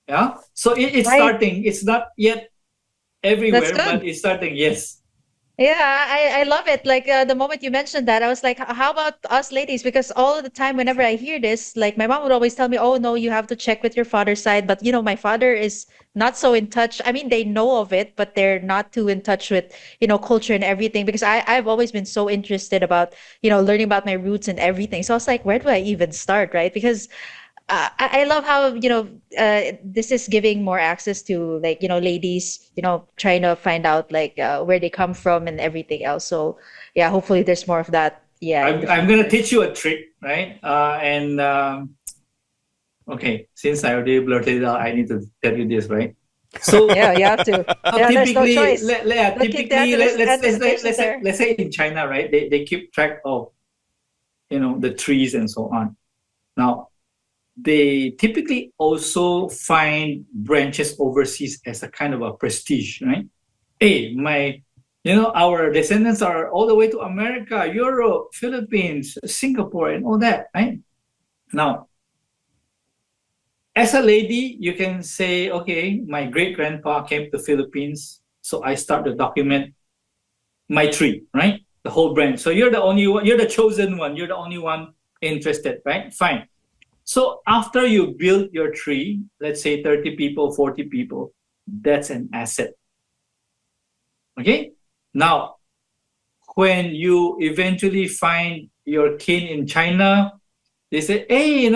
Yeah. So it's Right. starting. It's not yet That's everywhere, good. but it's starting. Yes. Yeah, I love it. Like the moment you mentioned that, I was like, How about us ladies?" Because all the time, whenever I hear this, like my mom would always tell me, "Oh no, you have to check with your father's side." But my father is not so in touch. I mean, they know of it, but they're not too in touch with culture and everything. Because I've always been so interested about learning about my roots and everything. So I was like, where do I even start, right? Because I love how this is giving more access to like ladies trying to find out like where they come from and everything else. So yeah, hopefully there's more of that, yeah, in the I'm gonna future. teach you a trick, right? And okay, since I already blurted it out, I need to tell you this, right? So, Yeah, you have to. Yeah, there's no typically, choice. Don't keep the let's anticipation say there. in China, right? They keep track of the trees and so on. Now, they typically also find branches overseas as a kind of a prestige, right? Hey, our descendants are all the way to America, Europe, Philippines, Singapore, and all that, right? Now, as a lady, you can say, okay, my great grandpa came to Philippines, so I start to document my tree, right? The whole branch. So you're the only one, you're the chosen one, you're the only one interested, right? Fine. So after you build your tree, let's say 30 people, 40 people, that's an asset. Okay? Now, when you eventually find your kin in China, they say, hey,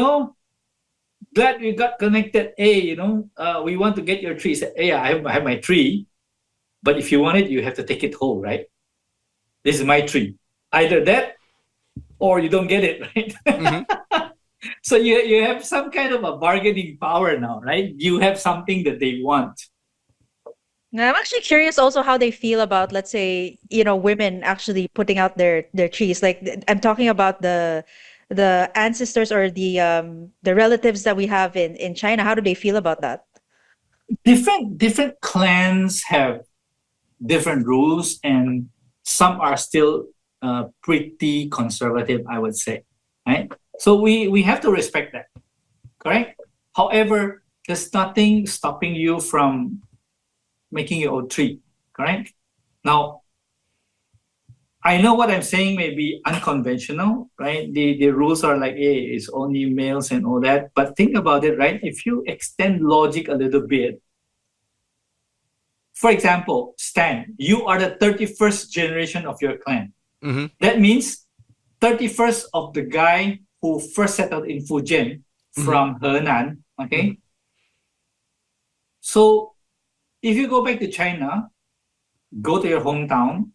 glad we got connected. Hey, we want to get your tree. Say, hey, I have my tree, but if you want it, you have to take it whole, right? This is my tree. Either that or you don't get it, right? Hmm. So you have some kind of a bargaining power now, right? You have something that they want. Now, I'm actually curious also how they feel about, let's say, women actually putting out their trees. Like I'm talking about the ancestors or the relatives that we have in China. How do they feel about that? Different clans have different rules, and some are still pretty conservative, I would say, right? So we have to respect that, correct? However, there's nothing stopping you from making your own tree, correct? Now, I know what I'm saying may be unconventional, right? The rules are like, hey, it's only males and all that. But think about it, right? If you extend logic a little bit, for example, Stan, you are the 31st generation of your clan. Hmm. That means 31st of the guy who first settled in Fujian Hmm. from Henan. Hmm. Okay. So if you go back to China, go to your hometown,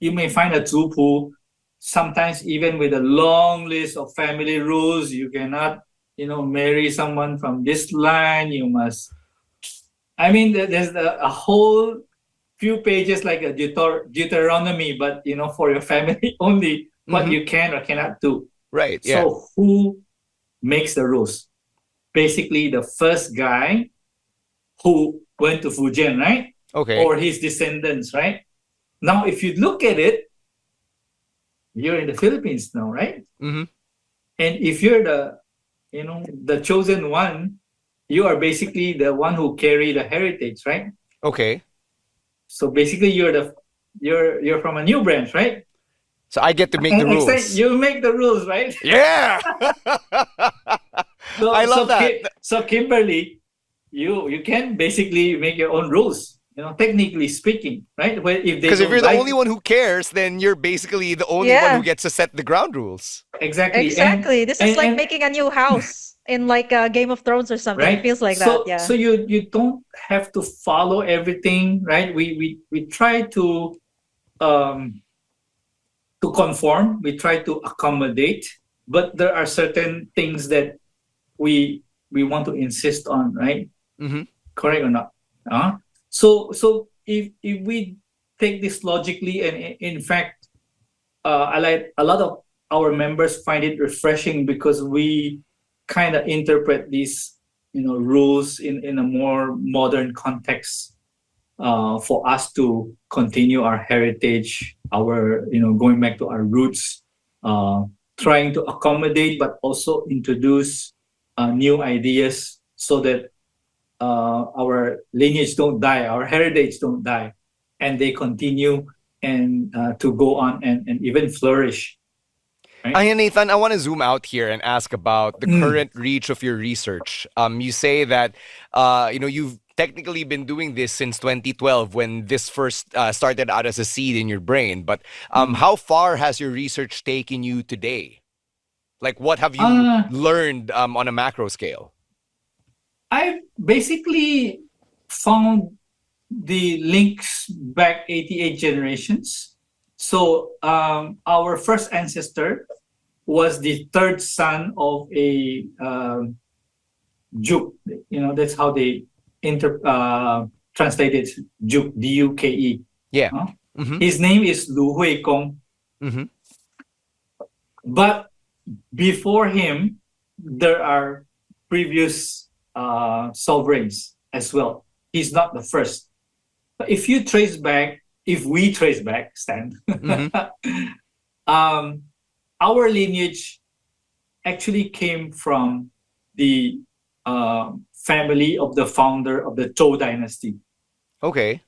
you may find a zupu, sometimes even with a long list of family rules. You cannot, marry someone from this line. You must, I mean, there's a whole few pages like a Deuteronomy, but for your family only, what Hmm. you can or cannot do. Right. Yeah. So who makes the rules? Basically, the first guy who went to Fujian, right? Okay. Or his descendants, right? Now, if you look at it, you're in the Philippines now, right? Hmm. And if you're the chosen one, you are basically the one who carry the heritage, right? Okay. So basically, you're from a new branch, right? So I get to make the And extent rules. you make the rules, right? Yeah. I So love so that. so Kimberly, you can basically make your own rules. Technically speaking, right? Well, if they Because if don't you're the like only one who cares, then you're basically the only one who Yeah, gets to set the ground rules. exactly, exactly. This is like and making a new house in like Game of Thrones or something. It right. feels like that. So Yeah. you don't have to follow everything, right? We try um to conform. We try to accommodate, but there are certain things that we we want to insist on, right? Hmm. Correct or not? So if we take this logically, and in fact, I like a lot of our members find it refreshing because we kind of interpret these rules in a more modern context, for us to continue our heritage, our going back to our roots, uh, trying to accommodate but also introduce new ideas so that our lineage don't die, our heritage don't die, and they continue and to go on and even flourish. Right? Nathan, I want to zoom out here and ask about the Mm. current reach of your research. You say that you've technically been doing this since 2012 when this first started out as a seed in your brain. But how far has your research taken you today? Like, what have you Uh, learned on a macro scale? I basically found the links back 88 generations. So our first ancestor was the third son of a Duke. That's how they translated Duke, Duke. Yeah. Huh? Mm-hmm. His name is Lu Hui Kong. Mm-hmm. But before him, there are previous sovereigns as well. He's not the first. But if we trace back, Stan, Mm-hmm. our lineage actually came from the family of the founder of the Zhou dynasty. Okay.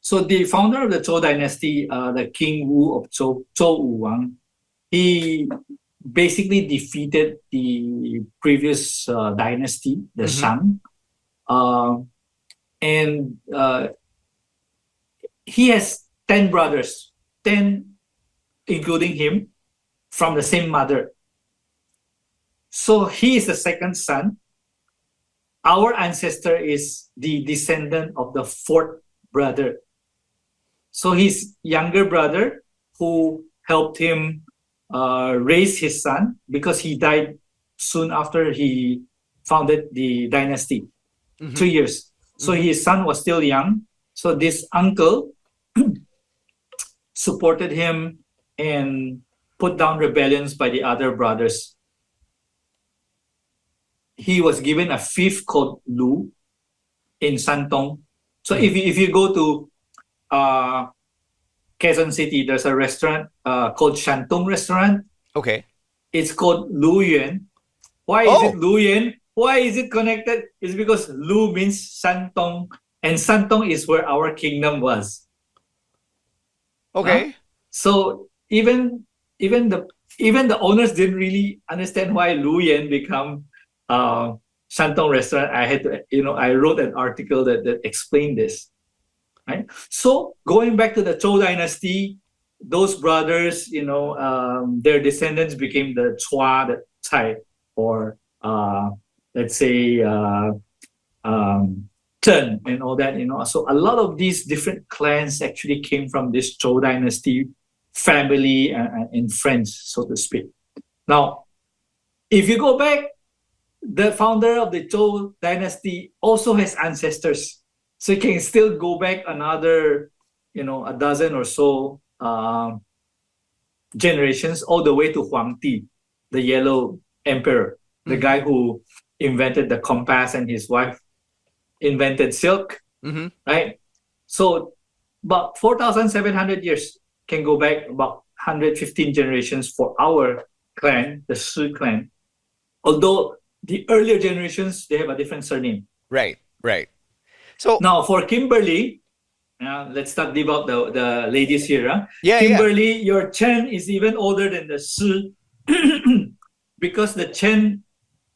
So the founder of the Zhou dynasty, the King Wu of Zhou Wang, he basically defeated the previous dynasty, the Mm-hmm. Shang, and he has 10 brothers, 10 including him, from the same mother. So he is the second son. Our ancestor is the descendant of the fourth brother. So his younger brother, who helped him raise his son, because he died soon after he founded the dynasty, Mm-hmm. 3 years. So his son was still young. So this uncle supported him and put down rebellions by the other brothers. He was given a fief called Lu in Santong. So if you go to Quezon City, there's a restaurant called Shantung Restaurant. Okay. It's called Lu Yuan. Why is it Lu Yuan? Why is it connected? It's because Lu means Santong, and Santong is where our kingdom was. Okay. So even the owners didn't really understand why Lu Yuan become Santong restaurant. I had to, I wrote an article that explained this. Right. So going back to the Zhou dynasty, those brothers, their descendants became the Chua, the Cai, or let's say Chen and all that. So a lot of these different clans actually came from this Zhou dynasty family and friends, so to speak. Now, if you go back, the founder of the Zhou dynasty also has ancestors. So you can still go back another, a dozen or so generations, all the way to Huang Ti, the yellow emperor, the guy who invented the compass, and his wife invented silk, right? So about 4,700 years can go back, about 115 generations for our clan, the Shi clan. Although the earlier generations, they have a different surname. Right. So now for Kimberly, let's not leave out the ladies here. Huh? Yeah, Kimberly, your Chen is even older than the Shi because the Chen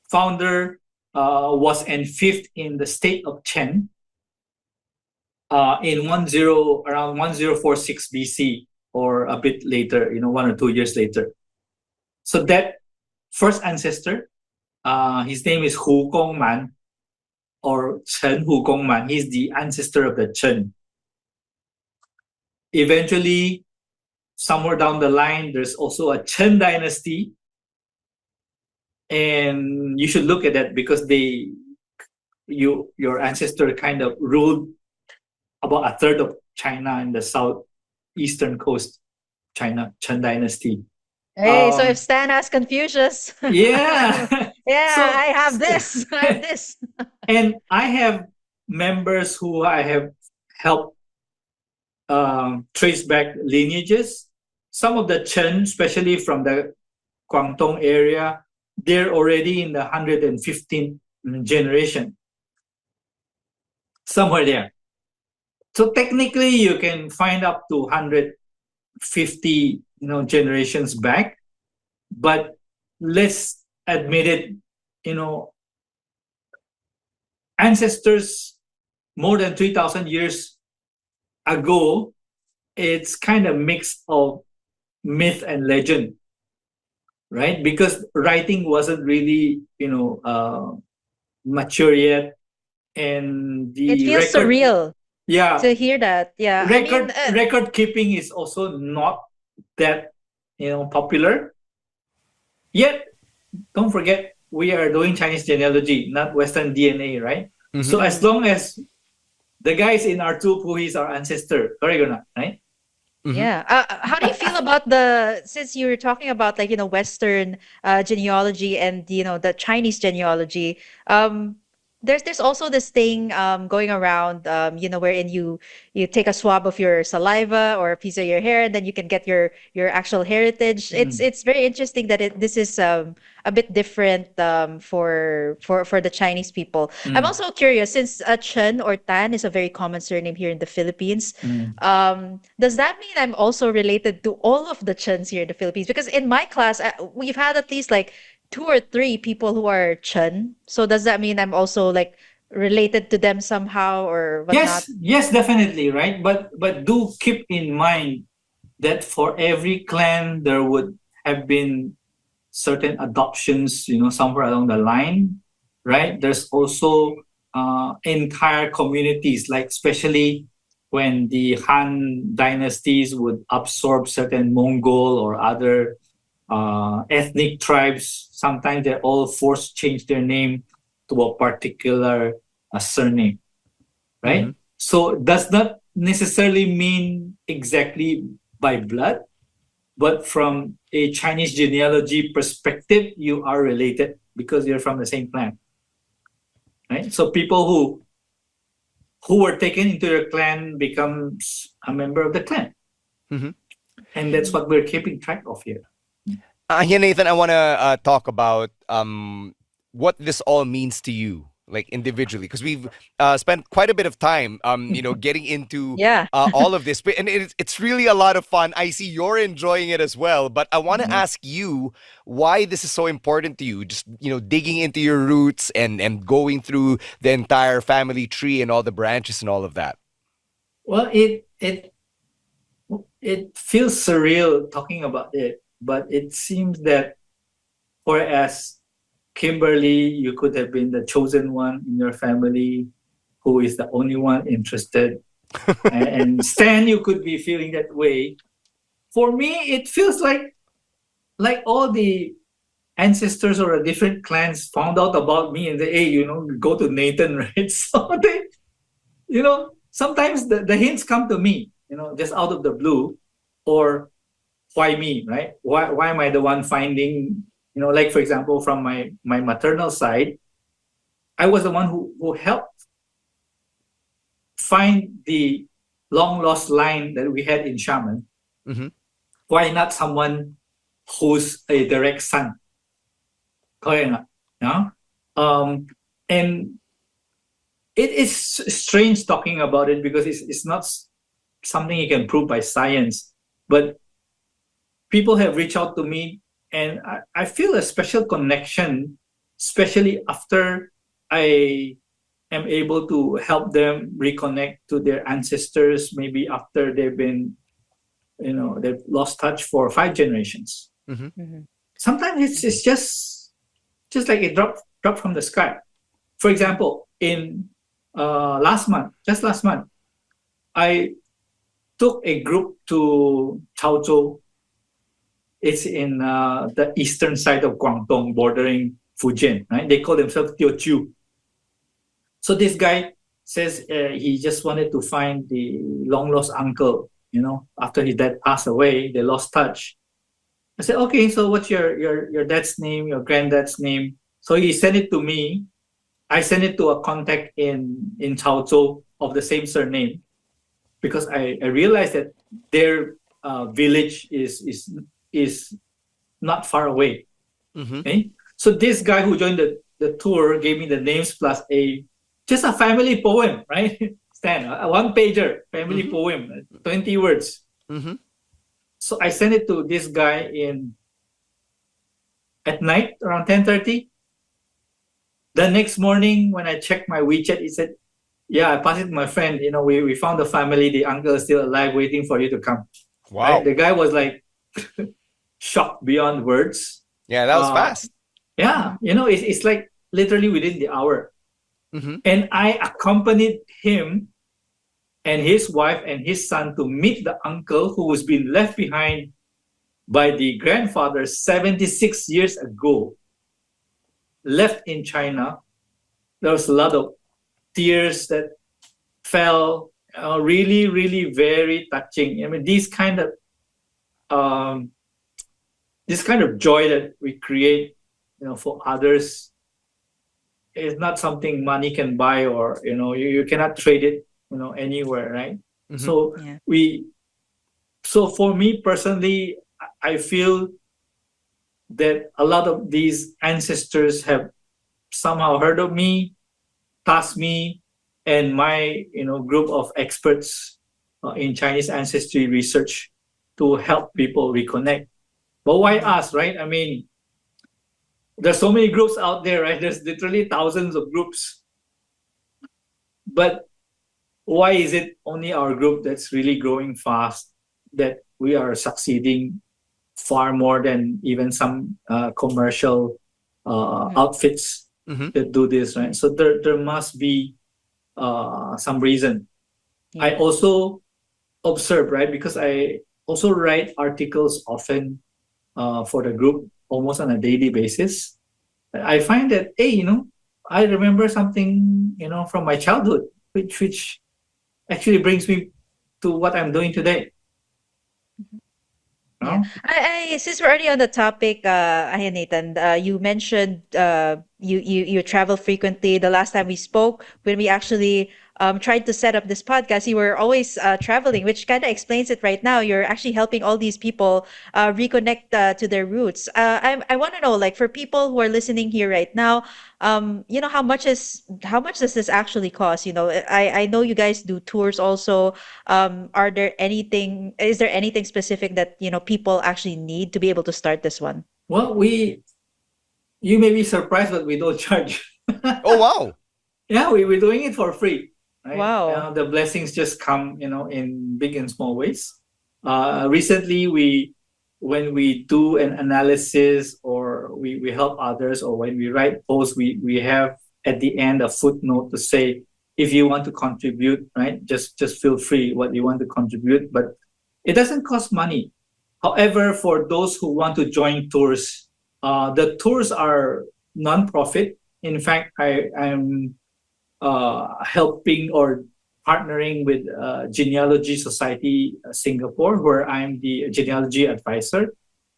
founder was enfeoffed in the state of Chen in around 1046 BC, or a bit later, 1 or 2 years later. So that first ancestor, his name is Hu Gongman, or Chen Hu Gongman. He's the ancestor of the Chen. Eventually, somewhere down the line, there's also a Chen dynasty. And you should look at that because your ancestor kind of ruled about a third of China in the southeastern coast, China, Chen dynasty. Hey, so if Stan has Confucius, yeah, yeah, So- I have this. I have this. and I have members who I have helped trace back lineages. Some of the Chen, especially from the Guangdong area, they're already in the 115th generation. Somewhere there. So technically, you can find up to 150, generations back. But let's admit it, you know, ancestors more than 3,000 years ago, it's kind of mix of myth and legend, right? Because writing wasn't really, mature yet, and It the feels record, surreal yeah, to hear that. Yeah, I mean, record keeping is also not that, popular. Yet, don't forget, we are doing Chinese genealogy, not Western DNA, right? So as long as the guys in our troop who is our ancestor, correct or not, right? yeah. How do you feel about since you were talking about like, Western genealogy and, the Chinese genealogy, there's also this thing going around, wherein you take a swab of your saliva or a piece of your hair, and then you can get your actual heritage. It's very interesting that this is a bit different for the Chinese people. I'm also curious, since Chen or Tan is a very common surname here in the Philippines. Does that mean I'm also related to all of the Chens here in the Philippines? Because in my class, we've had at least like two or three people who are Chen. So does that mean I'm also like related to them somehow or whatnot? Yes, definitely, right? But do keep in mind that for every clan there would have been certain adoptions, somewhere along the line, right? There's also entire communities, like especially when the Han dynasties would absorb certain Mongol or other ethnic tribes. Sometimes they're all forced to change their name to a particular surname, right? So does not necessarily mean exactly by blood, but from a Chinese genealogy perspective, you are related because you're from the same clan, right? So people who were taken into your clan becomes a member of the clan, and that's what we're keeping track of here. Here, Nathan, I want to talk about what this all means to you, like individually, because we've spent quite a bit of time, getting into Yeah. all of this, and it's really a lot of fun. I see you're enjoying it as well, but I want to ask you why this is so important to you. Just digging into your roots and going through the entire family tree and all the branches and all of that. Well, it feels surreal talking about it, but it seems that whereas Kimberly, you could have been the chosen one in your family who is the only one interested. And Stan, you could be feeling that way. For me, it feels like all the ancestors or different clans found out about me and they, hey, go to Nathan, right? So they, sometimes the hints come to me, just out of the blue, or why me, right? Why am I the one finding, like for example, from my maternal side, I was the one who helped find the long lost line that we had in Shaman. Why not someone who's a direct son? Correct. Yeah. And it is strange talking about it because it's not something you can prove by science, but people have reached out to me and I feel a special connection, especially after I am able to help them reconnect to their ancestors, maybe after they've been, they've lost touch for 5 generations. Sometimes it's just like it dropped from the sky. For example, in last month, I took a group to Chaozhou. It's in the eastern side of Guangdong, bordering Fujian, right? They call themselves Teochew. So this guy says he just wanted to find the long lost uncle. After his dad passed away, they lost touch. I said, okay, so what's your dad's name, your granddad's name? So he sent it to me. I sent it to a contact in Chaozhou of the same surname because I realized that their village is not far away. Okay? So this guy who joined the tour gave me the names plus just a family poem, right? Stan, a one pager family poem, 20 words. Mm-hmm. So I sent it to this guy in at night around 10:30. The next morning when I checked my WeChat, he said, yeah, I passed it to my friend. We found the family, the uncle is still alive waiting for you to come. Right? Wow. The guy was like shocked beyond words. Yeah, that was fast. Yeah, it's like literally within the hour. Mm-hmm. And I accompanied him and his wife and his son to meet the uncle who was being left behind by the grandfather 76 years ago, left in China. There was a lot of tears that fell, really, really very touching. I mean, this kind of joy that we create, for others is not something money can buy, or you cannot trade it, anywhere, right? Mhm. So Yeah. so for me personally, I feel that a lot of these ancestors have somehow heard of me, tasked me, and my group of experts in Chinese ancestry research to help people reconnect. But why us, right? I mean, there's so many groups out there, right? There's literally thousands of groups. But why is it only our group that's really growing fast, that we are succeeding far more than even some commercial outfits Mhm. that do this, right? So there must be some reason. I Yeah. also observe, right? Because I also write articles often for the group almost on a daily basis. I find that, hey, I remember something, from my childhood, which actually brings me to what I'm doing today. Yeah. No? Since we're already on the topic, ayan, Nathan, you mentioned you travel frequently. The last time we spoke, when we actually tried to set up this podcast, you were always traveling, which kind of explains it right now. You're actually helping all these people reconnect to their roots. I want to know, like, for people who are listening here right now, how much does this actually cost? I know you guys do tours also. Is there anything specific that people actually need to be able to start this one? Well, you may be surprised, but we don't charge. Oh wow. Yeah, we're doing it for free, right? Wow. The blessings just come, in big and small ways. Recently, when we do an analysis, or we help others, or when we write posts, we have at the end a footnote to say, if you want to contribute, right, just feel free what you want to contribute, but it doesn't cost money. However, for those who want to join tours, the tours are non-profit. In fact, I'm helping or partnering with Genealogy Society Singapore, where I'm the genealogy advisor.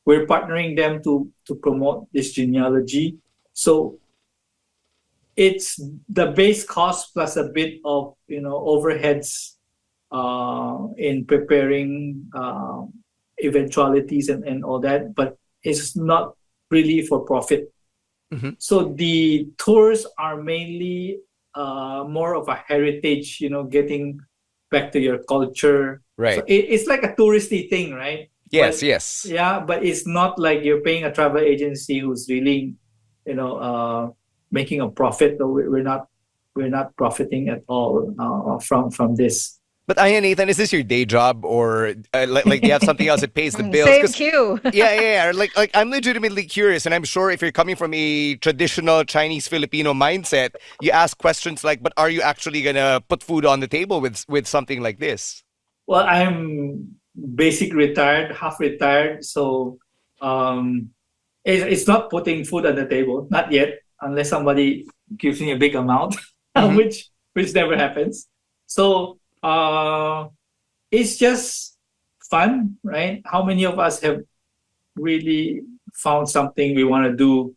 We're partnering them to promote this genealogy. So it's the base cost plus a bit of overheads in preparing eventualities and all that, but it's not really for profit. Mhm. So the tours are mainly more of a heritage, getting back to your culture. So Right. it's like a touristy thing, right? Yes, But yes. yeah, but it's not like you're paying a travel agency who's really, making a profit. So we're not profiting at all from this. But Aya Nathan, is this your day job, or like do you have something else that pays the bills? Same Because queue. yeah. Like I'm legitimately curious, and I'm sure if you're coming from a traditional Chinese Filipino mindset, you ask questions like, "But are you actually gonna put food on the table with something like this?" Well, I'm basic retired, half retired, so um, it's not putting food on the table, not yet, unless somebody gives me a big amount, Mhm. which never happens. So it's just fun, right? How many of us have really found something we want to do,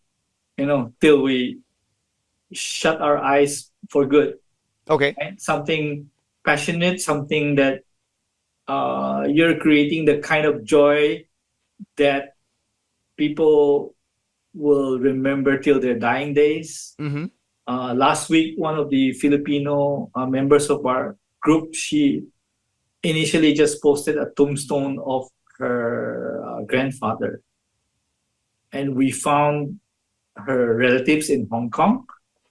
till we shut our eyes for good, Okay. right? Something passionate, something that you're creating the kind of joy that people will remember till their dying days. Mm-hmm. Last week, one of the Filipino members of our group, she initially just posted a tombstone of her grandfather. And we found her relatives in Hong Kong.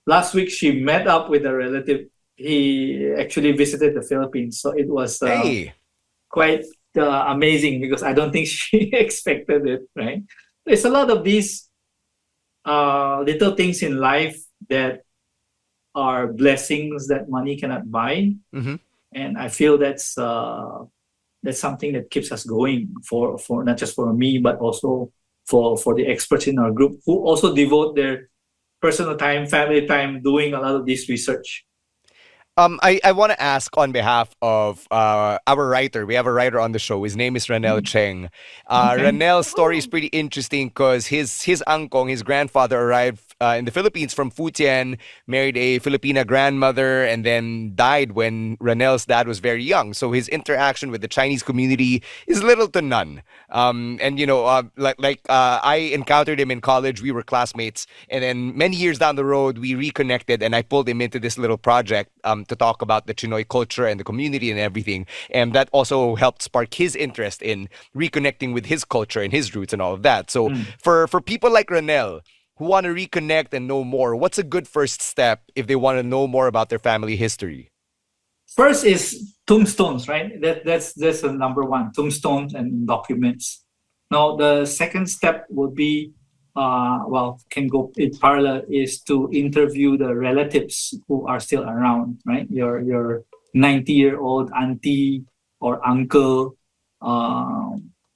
Last week, she met up with a relative. He actually visited the Philippines. So it was Hey. quite amazing because I don't think she expected it, right? There's a lot of these little things in life that are blessings that money cannot buy. Mm-hmm. And I feel that's something that keeps us going for not just for me, but also for the experts in our group who also devote their personal time, family time, doing a lot of this research. I want to ask on behalf of our writer. We have a writer on the show. His name is Ranel Cheng. Okay. Ranel's story is pretty interesting because his uncle, his grandfather, arrived in the Philippines from Fujian, married a Filipina grandmother, and then died when Ranel's dad was very young. So his interaction with the Chinese community is little to none. And I encountered him in college. We were classmates, and then many years down the road, we reconnected, and I pulled him into this little project to talk about the Chinoy culture and the community and everything. And that also helped spark his interest in reconnecting with his culture and his roots and all of that. So for people like Ranel who want to reconnect and know more, what's a good first step if they want to know more about their family history? First is tombstones, right? That's the number one, tombstones and documents. Now the second step would be can go in parallel, is to interview the relatives who are still around, right? Your 90-year-old auntie or uncle.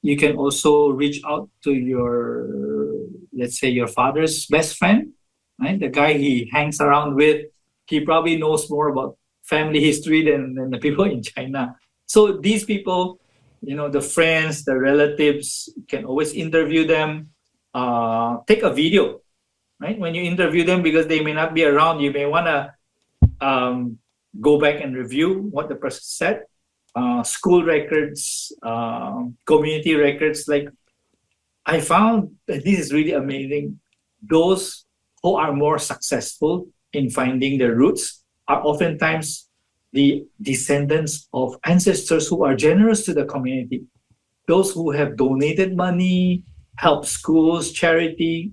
You can also reach out to let's say your father's best friend, right? The guy he hangs around with. He probably knows more about family history than the people in China. So these people, the friends, the relatives, you can always interview them. Take a video, right? When you interview them, because they may not be around, you may want to go back and review what the person said. School records, community records. Like, I found that this is really amazing. Those who are more successful in finding their roots are oftentimes the descendants of ancestors who are generous to the community. Those who have donated money, help schools, charity.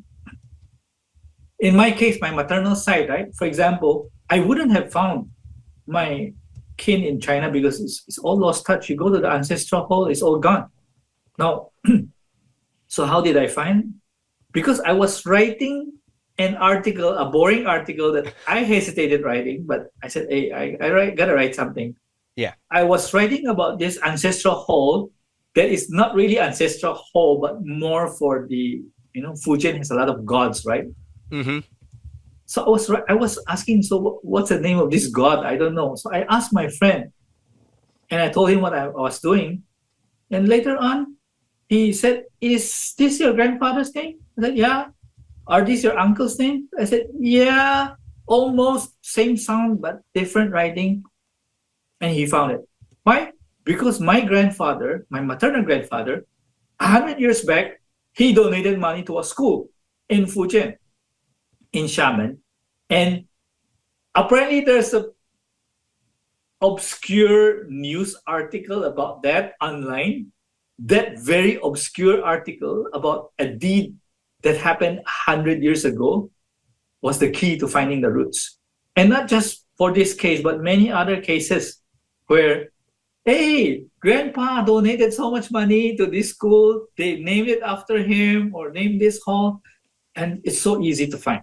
In my case, my maternal side, right? For example, I wouldn't have found my kin in China because it's all lost touch. You go to the ancestral hall, it's all gone. Now, so how did I find? Because I was writing an article, a boring article that I hesitated writing, but I said, hey, I gotta write something. Yeah. I was writing about this ancestral hall that is not really ancestral hall, but more for the, Fujian has a lot of gods, right? Mm-hmm. So I was asking, so what's the name of this god? I don't know. So I asked my friend, and I told him what I was doing. And later on, he said, is this your grandfather's name? I said, yeah. Are these your uncle's name? I said, yeah, almost same sound, but different writing. And he found it. Why? Because my grandfather, my maternal grandfather, 100 years back, he donated money to a school in Fujian, in Xiamen. And apparently there's a obscure news article about that online. That very obscure article about a deed that happened 100 years ago was the key to finding the roots. And not just for this case, but many other cases where, hey, grandpa donated so much money to this school, they named it after him or named this hall, and it's so easy to find,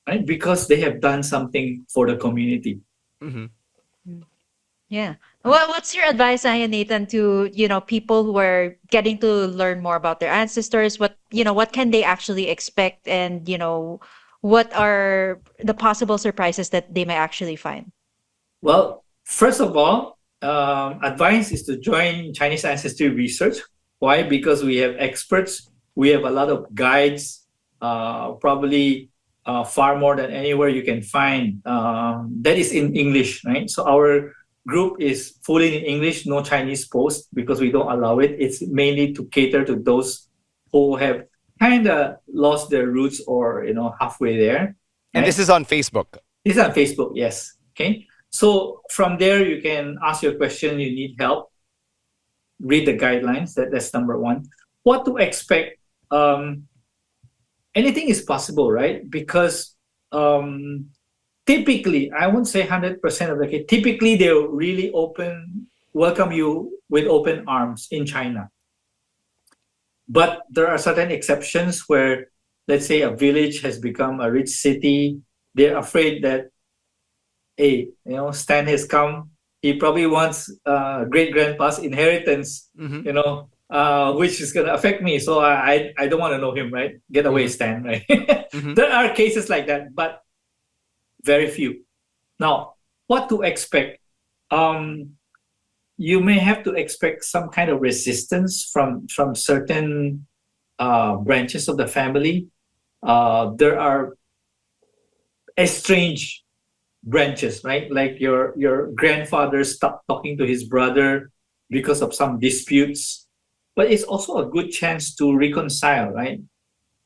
right? Because they have done something for the community. Mm-hmm. Yeah. Well, what's your advice, Nathan, to, people who are getting to learn more about their ancestors? What can they actually expect? And, what are the possible surprises that they may actually find? Well, first of all, advice is to join Chinese Ancestry Research. Why? Because we have experts. We have a lot of guides, probably far more than anywhere you can find. That is in English, right? So our group is fully in English, no Chinese post, because we don't allow it. It's mainly to cater to those who have kind of lost their roots or, halfway there. And right? this is on Facebook. This is on Facebook, yes. Okay. So from there, you can ask your question. You need help. Read the guidelines. That's number one. What to expect? Anything is possible, right? Because typically, I won't say 100% of the case. Typically, they'll really welcome you with open arms in China. But there are certain exceptions where, let's say, a village has become a rich city. They're afraid that, hey, Stan has come. He probably wants great grandpa's inheritance, which is going to affect me. So I don't want to know him, right? Get away, Stan, right? There are cases like that, but very few. Now, what to expect? You may have to expect some kind of resistance from certain branches of the family. There are estranged branches, right? Like your grandfather stopped talking to his brother because of some disputes, but it's also a good chance to reconcile, right?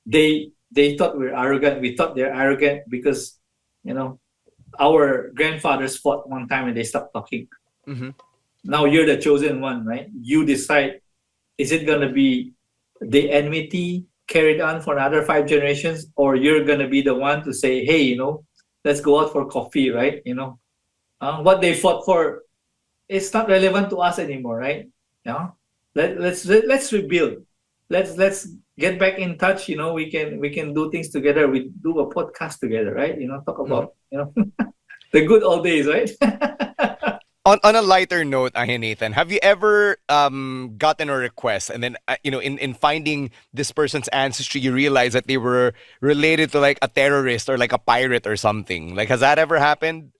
They thought we're arrogant. We thought they're arrogant because our grandfathers fought one time and they stopped talking. Now you're the chosen one, right? You decide, is it going to be the enmity carried on for another 5 generations, or you're going to be the one to say, hey, let's go out for coffee, right? What they fought for, it's not relevant to us anymore, right? Let's rebuild. Let's get back in touch. We can do things together. We do a podcast together, right? Talk about the good old days, right? On a lighter note, Nathan, have you ever gotten a request and then in finding this person's ancestry, you realize that they were related to like a terrorist or like a pirate or something? Like, has that ever happened?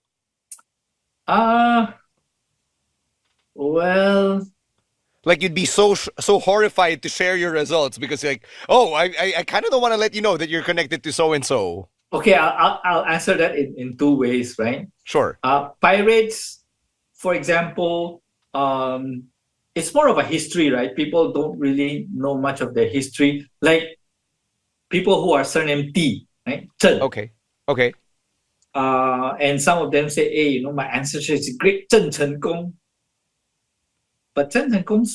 Well, like you'd be so horrified to share your results because you're like, oh, I kind of don't want to let you know that you're connected to so and so. Okay, I'll answer that in 2 ways, right? Sure. Pirates. For example, it's more of a history, right? People don't really know much of their history. Like people who are surnamed T, right? Chen. Okay. And some of them say, hey, my ancestor is great Chen Chen Gong. But Chen Chen Gong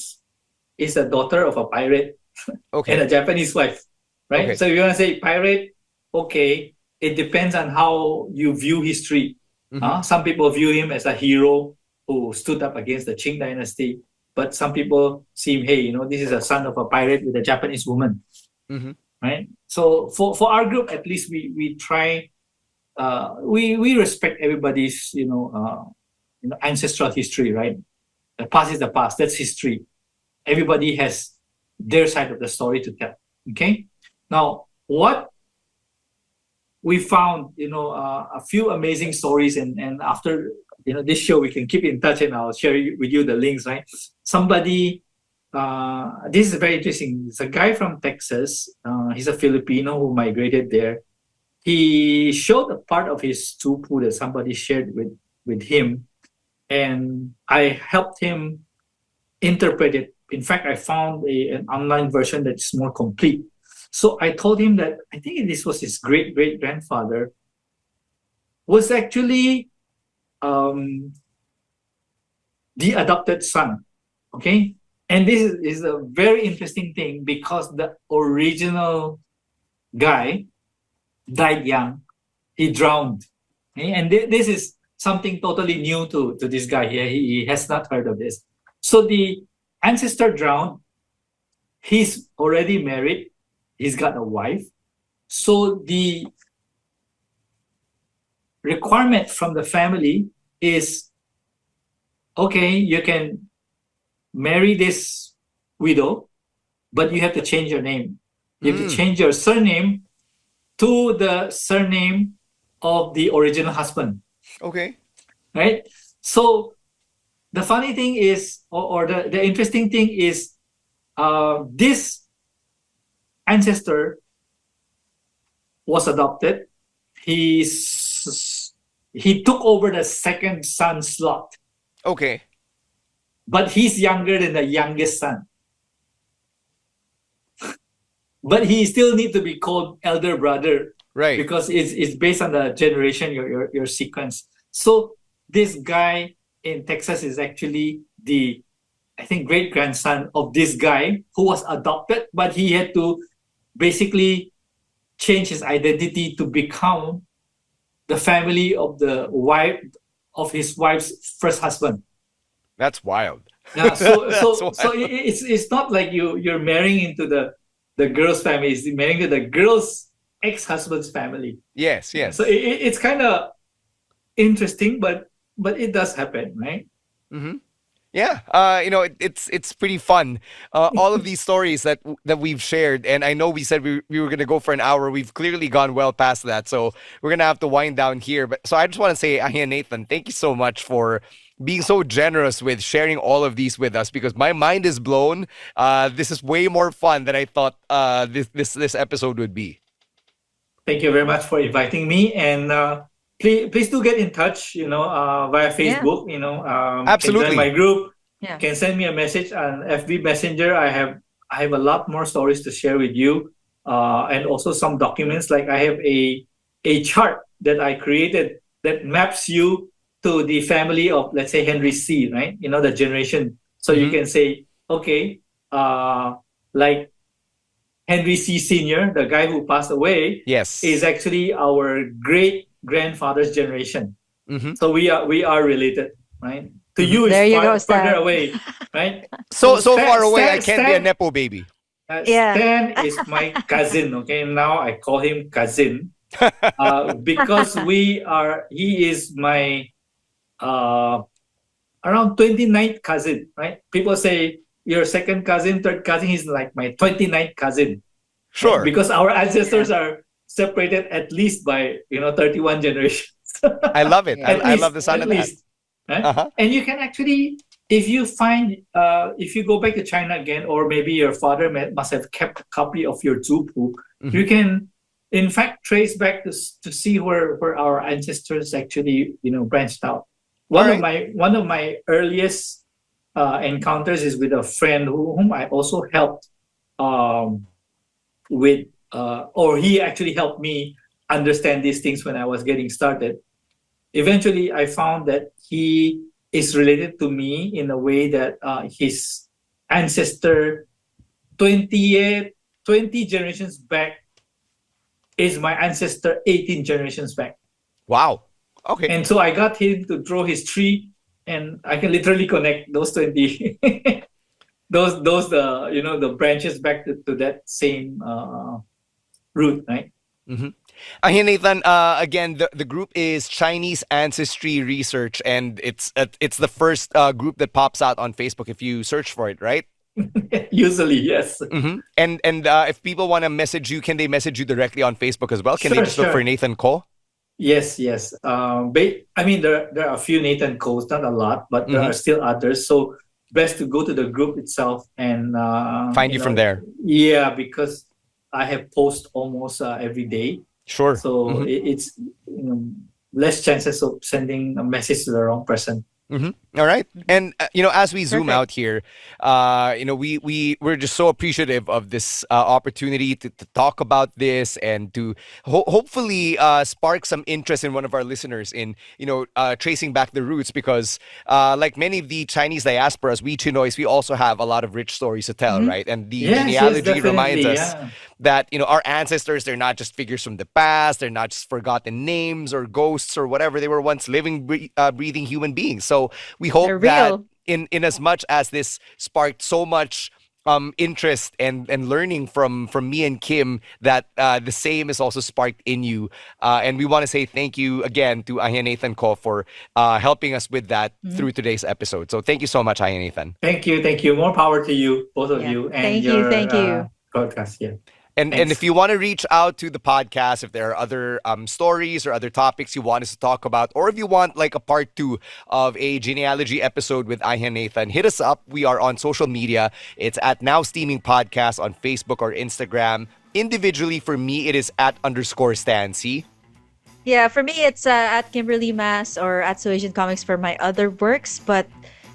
is the daughter of a pirate and a Japanese wife, right? Okay. So if you want to say pirate, okay, it depends on how you view history. Some people view him as a hero who stood up against the Qing dynasty. But some people see him, hey, this is a son of a pirate with a Japanese woman, right? So for our group, at least we try, we respect everybody's, ancestral history, right? The past is the past. That's history. Everybody has their side of the story to tell. Okay. Now, what we found, a few amazing stories, and after this show, we can keep in touch, and I'll share with you the links, right? Somebody, this is very interesting. It's a guy from Texas. He's a Filipino who migrated there. He showed a part of his tupu that somebody shared with him, and I helped him interpret it. In fact, I found an online version that's more complete. So I told him that I think this was his great-great-grandfather was actually the adopted son, okay? And this is a very interesting thing because the original guy died young. He drowned. Okay? And this is something totally new to this guy here. He has not heard of this. So the ancestor drowned. He's already married. He's got a wife. So the requirement from the family is, okay, you can marry this widow, but you have to change your name. You have to change your surname to the surname of the original husband. Okay. Right? So the funny thing is, or the interesting thing is, this ancestor was adopted. He took over the second son slot. Okay. But he's younger than the youngest son. But he still needs to be called elder brother. Right. Because it's based on the generation, your sequence. So this guy in Texas is actually the, I think, great grandson of this guy who was adopted, but he had to basically change his identity to become the family of the wife of his wife's first husband. That's wild. Yeah, so That's so so wild. it's not like you're marrying into the girl's family. It's marrying to the girl's ex-husband's family. Yes, So yes. it's kind of interesting, but it does happen, right? Mm-hmm. Yeah, it's pretty fun. All of these stories that we've shared, and I know we said we were gonna go for an hour. We've clearly gone well past that, so we're gonna have to wind down here. But so I just want to say, Ahi and Nathan, thank you so much for being so generous with sharing all of these with us because my mind is blown. This is way more fun than I thought this episode would be. Thank you very much for inviting me, and please do get in touch. Via Yeah. Facebook. Can join my Absolutely. group. Yeah. Can send me a message on FB Messenger. I have a lot more stories to share with you, and also some documents. Like I have a chart that I created that maps you to the family of, let's say, Henry C. Right? The generation. So you Hmm. can say, okay, like Henry C. Senior, the guy who passed away, is Yes. actually our great grandfather's generation. Hmm. So we are related, right? To Hmm. you is There you go, further Stan. away, right? So So Stan far away, I Stan can't be a Stan nepo baby. Yeah. Stan is my cousin. Okay, now I call him cousin, because he is my uh around 29th cousin, right? People say your second cousin, third cousin. He's like my 29th cousin, right? Sure. Because our Yeah. ancestors are separated at least by 31 generations. I love it. Yeah. At I love least, the sound at of that. least, right? Uh-huh. And you can actually, if you go back to China again, or maybe your father must have kept a copy of your zupu, Hmm. you can in fact trace back to see where our ancestors actually branched out. All one of right. my one of my earliest encounters is with a friend whom I also helped, um, with or he actually helped me understand these things when I was getting started. Eventually I found that he is related to me in a way that his ancestor 20 20 generations back is my ancestor 18 generations back. Wow. Okay. And so I got him to draw his tree, and I can literally connect those 20 those the branches back to that same root, right? Mm-hmm. Here, Nathan. Again, the group is Chinese Ancestry Research, and it's the first group that pops out on Facebook if you search for it, right? Usually, yes. Mm-hmm. And if people want to message you, can they message you directly on Facebook as well? Can they Sure, just look for sure. Nathan Co? Yes, yes. I mean, there are a few Nathan Coes, not a lot, but there Mm-hmm. are still others. So best to go to the group itself and Find you from there. yeah, because I have posts almost every day, Sure. so Mm-hmm. it's less chances of sending a message to the wrong person. Mm-hmm. All right, and as we zoom Perfect. out here, we're just so appreciative of this opportunity to talk about this and to hopefully spark some interest in one of our listeners in tracing back the roots because like many of the Chinese diasporas, we Chinois, we also have a lot of rich stories to tell, Mhm. right? And the Yes, yes, genealogy reminds definitely, us yeah. that our ancestors, they're not just figures from the past, they're not just forgotten names or ghosts or whatever, they were once living breathing human beings. So we hope They're that real. in as much as this sparked so much interest and learning from me and Kim, that the same is also sparked in you, and we want to say thank you again to Aya Nathan Ko for helping us with that Mhm. through today's episode. So thank you so much, Aya Nathan. Thank you, thank you. More power to you, both of Yeah. you, and Thank you. your Thank you. podcast. Yeah, And if thanks. you want to reach out to the podcast, if there are other stories or other topics you want us to talk about, or if you want like a part two of a genealogy episode with Ihan Nathan, hit us up. We are on social media. It's at Now Steaming Podcast on Facebook or Instagram. Individually, for me, it is at _Stancy. Yeah, for me, it's at Kimberly Mass or at Asian Comics for my other works. But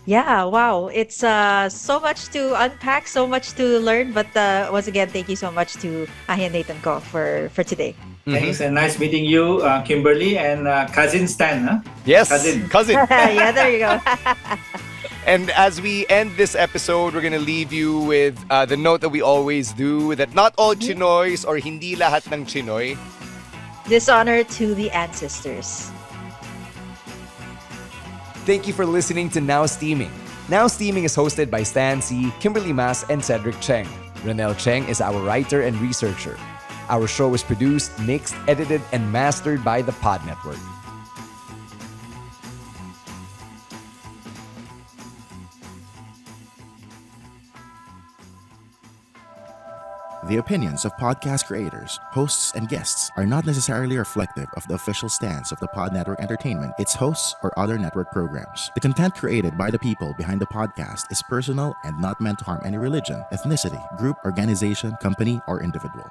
yeah, wow, it's so much to unpack, so much to learn. But once again, thank you so much to Ahi and Nathan Ko for today. Thanks, and nice meeting you, Kimberly, and cousin Stan. Huh? Yes, Cousin. cousin. Yeah, there you go. And as we end this episode, we're gonna leave you with the note that we always do, that not all Chinoys or hindi lahat ng Chinoy. Dishonor to the ancestors. Thank you for listening to Now Steaming. Now Steaming is hosted by Stan C, Kimberly Mas, and Cedric Cheng. Renel Cheng is our writer and researcher. Our show is produced, mixed, edited, and mastered by the Pod Network. The opinions of podcast creators, hosts, and guests are not necessarily reflective of the official stance of the Pod Network Entertainment, its hosts, or other network programs. The content created by the people behind the podcast is personal and not meant to harm any religion, ethnicity, group, organization, company, or individual.